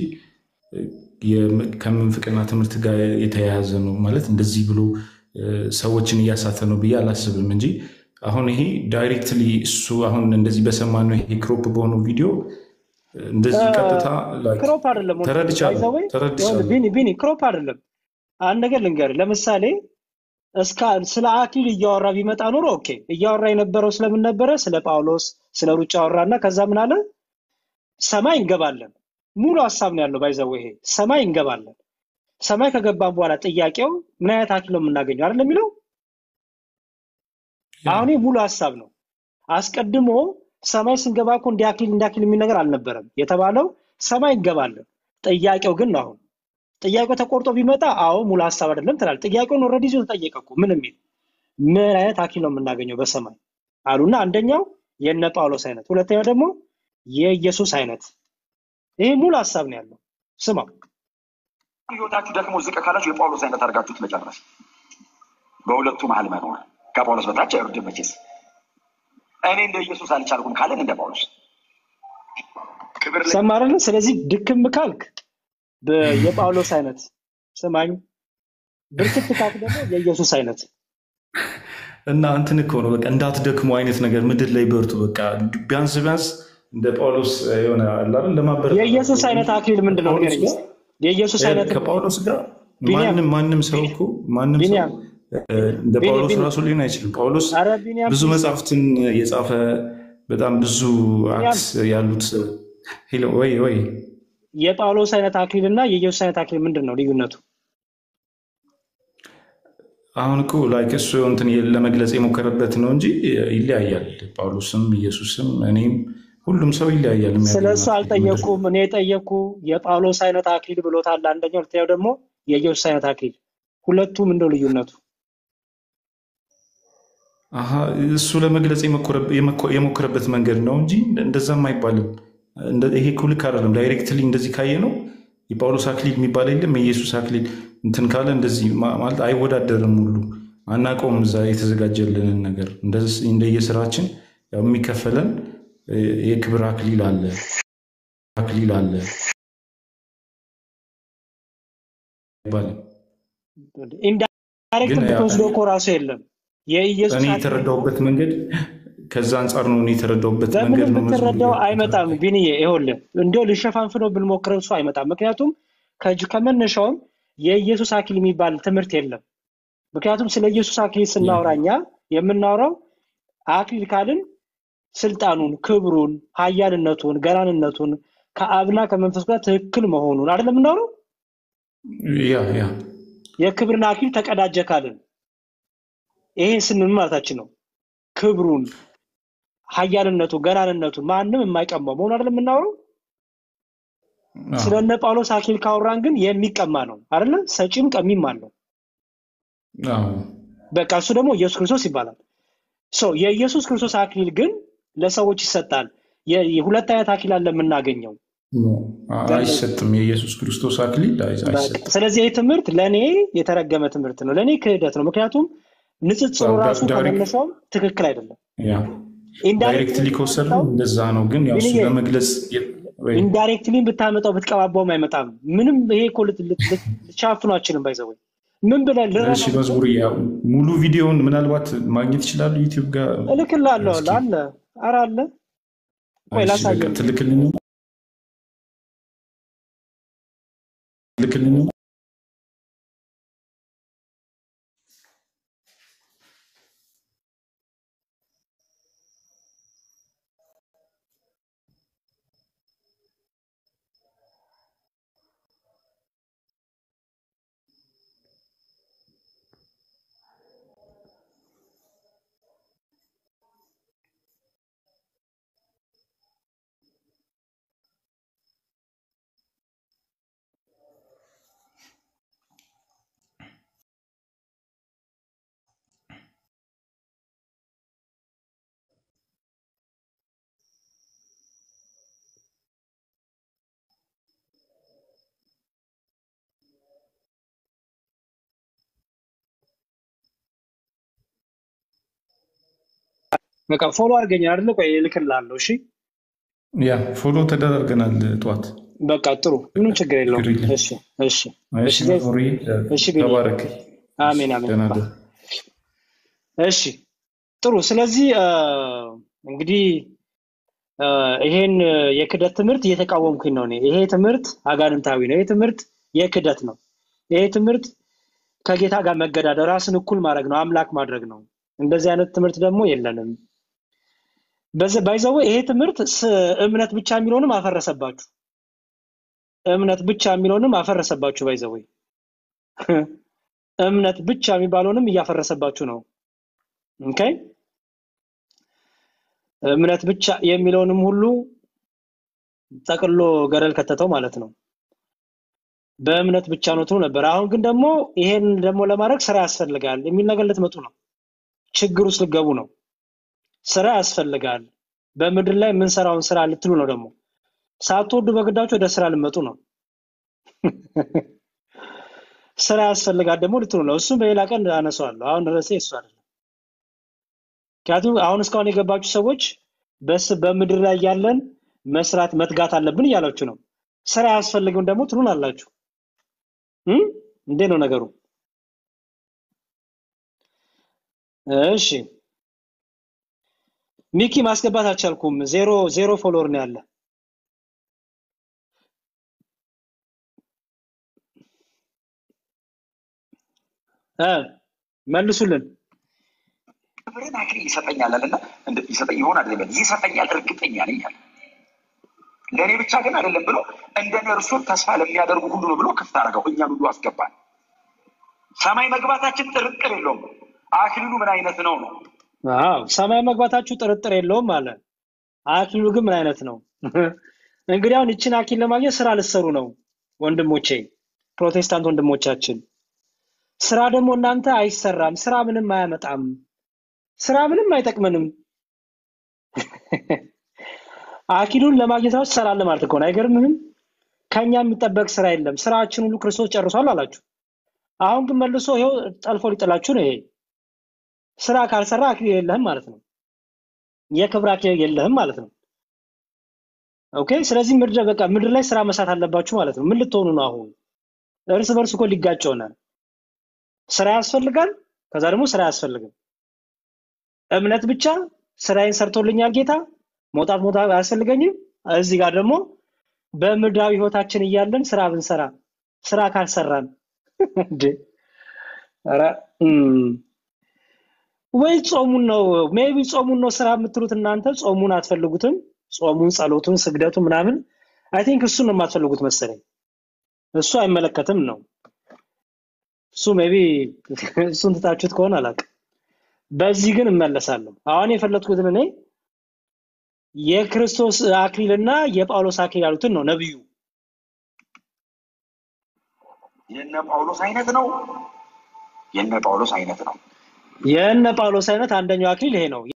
ከምንፍቅና ትምህርት ጋር የተያያዘ ነው ማለት እንደዚህ ብሎ ሰዎችን እያሳተ ነው ብዬ አላስብም እንጂ አሁን ይሄ ዳይሬክትሊ እሱ አሁን እንደዚህ በሰማነው ይሄ ክሮፕ በሆነው ቪዲዮ እንደዚህ ቀጥታ ክሮፕ አይደለም ተረድቻለሁ። ቢኒ ክሮፕ አይደለም። አንድ ነገር ልንገርህ፣ ለምሳሌ ስለ አክሊል እያወራ ቢመጣ ኖሮ ኦኬ፣ እያወራ የነበረው ስለምን ነበረ? ስለ ጳውሎስ ስለ ሩጫ አወራና ከዛ ምን አለ? ሰማይ እንገባለን። ሙሉ ሐሳብ ነው ያለው። ባይዘው ይሄ ሰማይ እንገባለን። ሰማይ ከገባን በኋላ ጥያቄው ምን አይነት አክሊል ነው የምናገኘው አይደል የሚለው። አሁን ሙሉ ሐሳብ ነው። አስቀድሞ ሰማይ ስንገባ እኮ እንዲያክሊል የሚል ነገር አልነበረም የተባለው። ሰማይ እንገባለን። ጥያቄው ግን ነው አሁን ጥያቄው ተቆርጦ ቢመጣ አዎ ሙሉ ሐሳብ አይደለም ትላል። ጥያቄውን ኦልሬዲ ይዞ ተጠየቀ እኮ ምን አይነት አክሊል ነው የምናገኘው በሰማይ አሉና አንደኛው የነ ጳውሎስ አይነት፣ ሁለተኛው ደግሞ የኢየሱስ አይነት። ይሄ ሙሉ ሐሳብ ነው ያለው። ስማው ህይወታችሁ ደክሞ ዝቅ ካላችሁ የጳውሎስ አይነት አድርጋችሁት መጨረስ። በሁለቱ መሀል መኖር። ከጳውሎስ በታች አይወርድም መቼስ። እኔ እንደ ኢየሱስ አልቻልኩም ካለን እንደ ጳውሎስ ክብር ሰማረን። ስለዚህ ድክም ካልክ የጳውሎስ አይነት ስማኝ፣ ብርክት ካልክ ደግሞ የኢየሱስ አይነት እና እንትን እኮ ነው በቃ እንዳትደክሙ አይነት ነገር ምድር ላይ በርቱ በቃ ቢያንስ እንደ ጳውሎስ የሆነ አይደል ለማበረታታት። የኢየሱስ አይነት አክሊል ምንድነው ነገር የኢየሱስ አይነት ከጳውሎስ ጋር ማንም ሰው እኮ ማንም ሰው እንደ ጳውሎስ ራሱ ሊሆን አይችልም። ጳውሎስ ብዙ መጽሐፍትን የጻፈ በጣም ብዙ አክስ ያሉት ወይ የጳውሎስ አይነት አክሊልና የኢየሱስ አይነት አክሊል ምንድነው ልዩነቱ? አሁን እኮ ላይክ እሱ እንትን ለመግለጽ የሞከረበት ነው እንጂ ይለያያል። ጳውሎስም ኢየሱስም እኔም ሁሉም ሰው ይለያያል። ስለሱ አልጠየቁም። እኔ የጠየቁ የጳውሎስ አይነት አክሊል ብሎታል አንደኛው፣ ሁለተኛው ደግሞ የኢየሱስ አይነት አክሊል። ሁለቱም እንደው ልዩነቱ እሱ ለመግለጽ የሞከረበት መንገድ ነው እንጂ እንደዛም አይባልም። ይሄ እኮ ልክ አይደለም። ዳይሬክትሊ እንደዚህ ካየ ነው የጳውሎስ አክሊል የሚባል የለም የኢየሱስ አክሊል እንትን ካለ እንደዚህ ማለት አይወዳደርም። ሁሉ አናውቀውም እዛ የተዘጋጀልንን ነገር እንደየስራችን የሚከፈለን የክብር አክሊል አለ ይባላል። ኢንዳይሬክት ብትወስዶ እኮ ራሱ የለም የኢየሱስ እኔ የተረዳሁበት መንገድ ከዛ አንጻር ነው። እኔ የተረዳሁበት መንገድ ነው። የምትረዳው አይመጣም ቢኒዬ። ይኸውልህ እንደው ልሸፋንፍነው ብንሞክረው እሱ አይመጣም። ምክንያቱም ከመነሻውም የኢየሱስ አክሊል የሚባል ትምህርት የለም። ምክንያቱም ስለ ኢየሱስ አክሊል ስናወራኛ የምናወራው አክሊል ካልን ስልጣኑን፣ ክብሩን፣ ኃያልነቱን፣ ገናንነቱን ከአብና ከመንፈስ ጋር ትክክል መሆኑን አይደለም የምናወራው። የክብርን አክሊል ተቀዳጀ ካልን ይሄ ስንል ማለታችን ነው። ክብሩን፣ ኃያልነቱን፣ ገናንነቱን ማንም የማይቀማው መሆኑን አይደለም የምናወራው። ስለነ ጳውሎስ አክሊል ካወራን ግን የሚቀማ ነው አይደለ? ሰጪም ቀሚም አለው። በቃ እሱ ደግሞ ኢየሱስ ክርስቶስ ይባላል። የኢየሱስ ክርስቶስ አክሊል ግን ለሰዎች ይሰጣል። የሁለት አይነት አክሊል አለ የምናገኘው። አይሰጥም። የኢየሱስ ክርስቶስ አክሊል አይሰጥም። ስለዚህ ይህ ትምህርት ለእኔ የተረገመ ትምህርት ነው፣ ለእኔ ክህደት ነው። ምክንያቱም ንጽጽሩ ራሱ ከመነሻውም ትክክል አይደለም። ዳይሬክትሊ ከወሰድነው እንደዛ ነው። ግን ያው እሱ ለመግለጽ ኢንዳይሬክትሊ ብታመጣው ብትቀባባውም አይመጣም። ምንም ይሄ እኮ ልትሻፍኗችንም ባይዘው ምን ብለን እሺ፣ መዝሙር ሙሉ ቪዲዮውን ምናልባት ማግኘት ይችላሉ ዩቲዩብ ጋር እልክልሃለሁ። አለ ኧረ አለ። ቆይ ላሳየህ። ትልክልኝ በቃ ፎሎ አድርገኝ አይደል? ቆይ እልክልሃለሁ። እሺ ያ ፎሎ ተደራርገናል ጠዋት። በቃ ጥሩ፣ ምንም ችግር የለውም። እሺ እሺ እሺ እሺ ተባረክ። አሜን አሜን። እሺ ጥሩ። ስለዚህ እንግዲህ ይሄን የክደት ትምህርት እየተቃወምኩኝ ነው እኔ። ይሄ ትምህርት አጋንንታዊ ነው። ይሄ ትምህርት የክደት ነው። ይሄ ትምህርት ከጌታ ጋር መገዳደር፣ ራስን እኩል ማድረግ ነው፣ አምላክ ማድረግ ነው። እንደዚህ አይነት ትምህርት ደግሞ የለንም። ባይዘው ይሄ ትምህርት እምነት ብቻ የሚለውንም አፈረሰባችሁ። እምነት ብቻ የሚለውንም አፈረሰባችሁ። ባይዘው እምነት ብቻ የሚባለውንም እያፈረሰባችሁ ነው። ኦኬ እምነት ብቻ የሚለውንም ሁሉ ጠቅሎ ገረል ከተተው ማለት ነው። በእምነት ብቻ ነው ትሉ ነበር። አሁን ግን ደግሞ ይሄን ደግሞ ለማድረግ ስራ ያስፈልጋል የሚል ነገር ልትመጡ ነው። ችግር ውስጥ ልትገቡ ነው። ስራ ያስፈልጋል በምድር ላይ ምን ሰራውን ስራ ልትሉ ነው። ደግሞ ሳትወዱ በግዳችሁ ወደ ስራ ልትመጡ ነው። ስራ ያስፈልጋል ደግሞ ልትሉ ነው። እሱም በሌላ ቀን አነሳዋለሁ። አሁን ርዕሴ እሱ አይደለም። ምክንያቱም አሁን እስካሁን የገባችሁ ሰዎች በምድር ላይ ያለን መስራት መትጋት አለብን እያላችሁ ነው። ስራ ያስፈልግም ደግሞ ትሉን አላችሁ። እንዴት ነው ነገሩ? እሺ ሚኪ ማስገባት አልቻልኩም። ዜሮ ፎሎወር ነው ያለ። መልሱልን። ክብርን አክሊል ይሰጠኛል አለና ይሰጠኝ ይሆን አይደለም? ይሰጠኛል፣ እርግጠኛ ነኝ አለ። ለእኔ ብቻ ግን አይደለም ብሎ እንደኔ እርሱን ተስፋ ለሚያደርጉ ሁሉ ነው ብሎ ክፍት አደረገው። እኛን ሁሉ አስገባን። ሰማይ መግባታችን ጥርጥር የለውም። አክሊሉ ምን አይነት ነው ነው? አዎ ሰማይ መግባታችሁ ጥርጥር የለውም አለ። አክሊሉ ግን ምን አይነት ነው? እንግዲህ አሁን እቺን አክሊል ለማግኘት ስራ ልትሰሩ ነው ወንድሞቼ፣ ፕሮቴስታንት ወንድሞቻችን። ስራ ደግሞ እናንተ አይሰራም። ስራ ምንም አያመጣም። ስራ ምንም አይጠቅመንም። አክሊሉን ለማግኘት ትሰራለህ ማለት ነው። አይገርምህም? ከኛ የሚጠበቅ ስራ የለም። ስራችን ሁሉ ክርስቶስ ጨርሷል አላችሁ። አሁን ግን መልሶ ይሄው ጠልፎ ሊጥላችሁ ነው። ይሄ ስራ ካልሰራ አክሊል የለህም ማለት ነው። የክብር አክሊል የለህም ማለት ነው። ኦኬ ስለዚህ ምድር ላይ ስራ መስራት አለባችሁ ማለት ነው። ምን ልትሆኑ ነው አሁን? እርስ በርስ እኮ ሊጋጭ ሆነ። ስራ ያስፈልጋል፣ ከዛ ደግሞ ስራ ያስፈልጋል። እምነት ብቻ ስራዬን ሰርቶልኛል ጌታ መውጣት አያስፈልገኝም። እዚህ ጋር ደግሞ በምድራዊ ህይወታችን እያለን ስራ ብንሰራ ስራ ካልሰራን እንዴ አረ ወይ ጾሙን ነው ሜቢ ጾሙን ነው ስራ የምትሉት እናንተ። ጾሙን አትፈልጉትም። ጾሙን፣ ጸሎቱን፣ ስግደቱ ምናምን አይ ቲንክ እሱን ነው የማትፈልጉት መሰለኝ። እሱ አይመለከትም ነው እሱ ሜቢ እሱን ትታችሁት ከሆነ አላውቅም። በዚህ ግን እመለሳለሁ። አሁን የፈለጥኩት እኔ የክርስቶስ አክሊልና የጳውሎስ አክሊል ያሉትን ነው ነብዩ። የነ ጳውሎስ አይነት ነው። የነ ጳውሎስ አይነት አንደኛው አክሊል ይሄ ነው።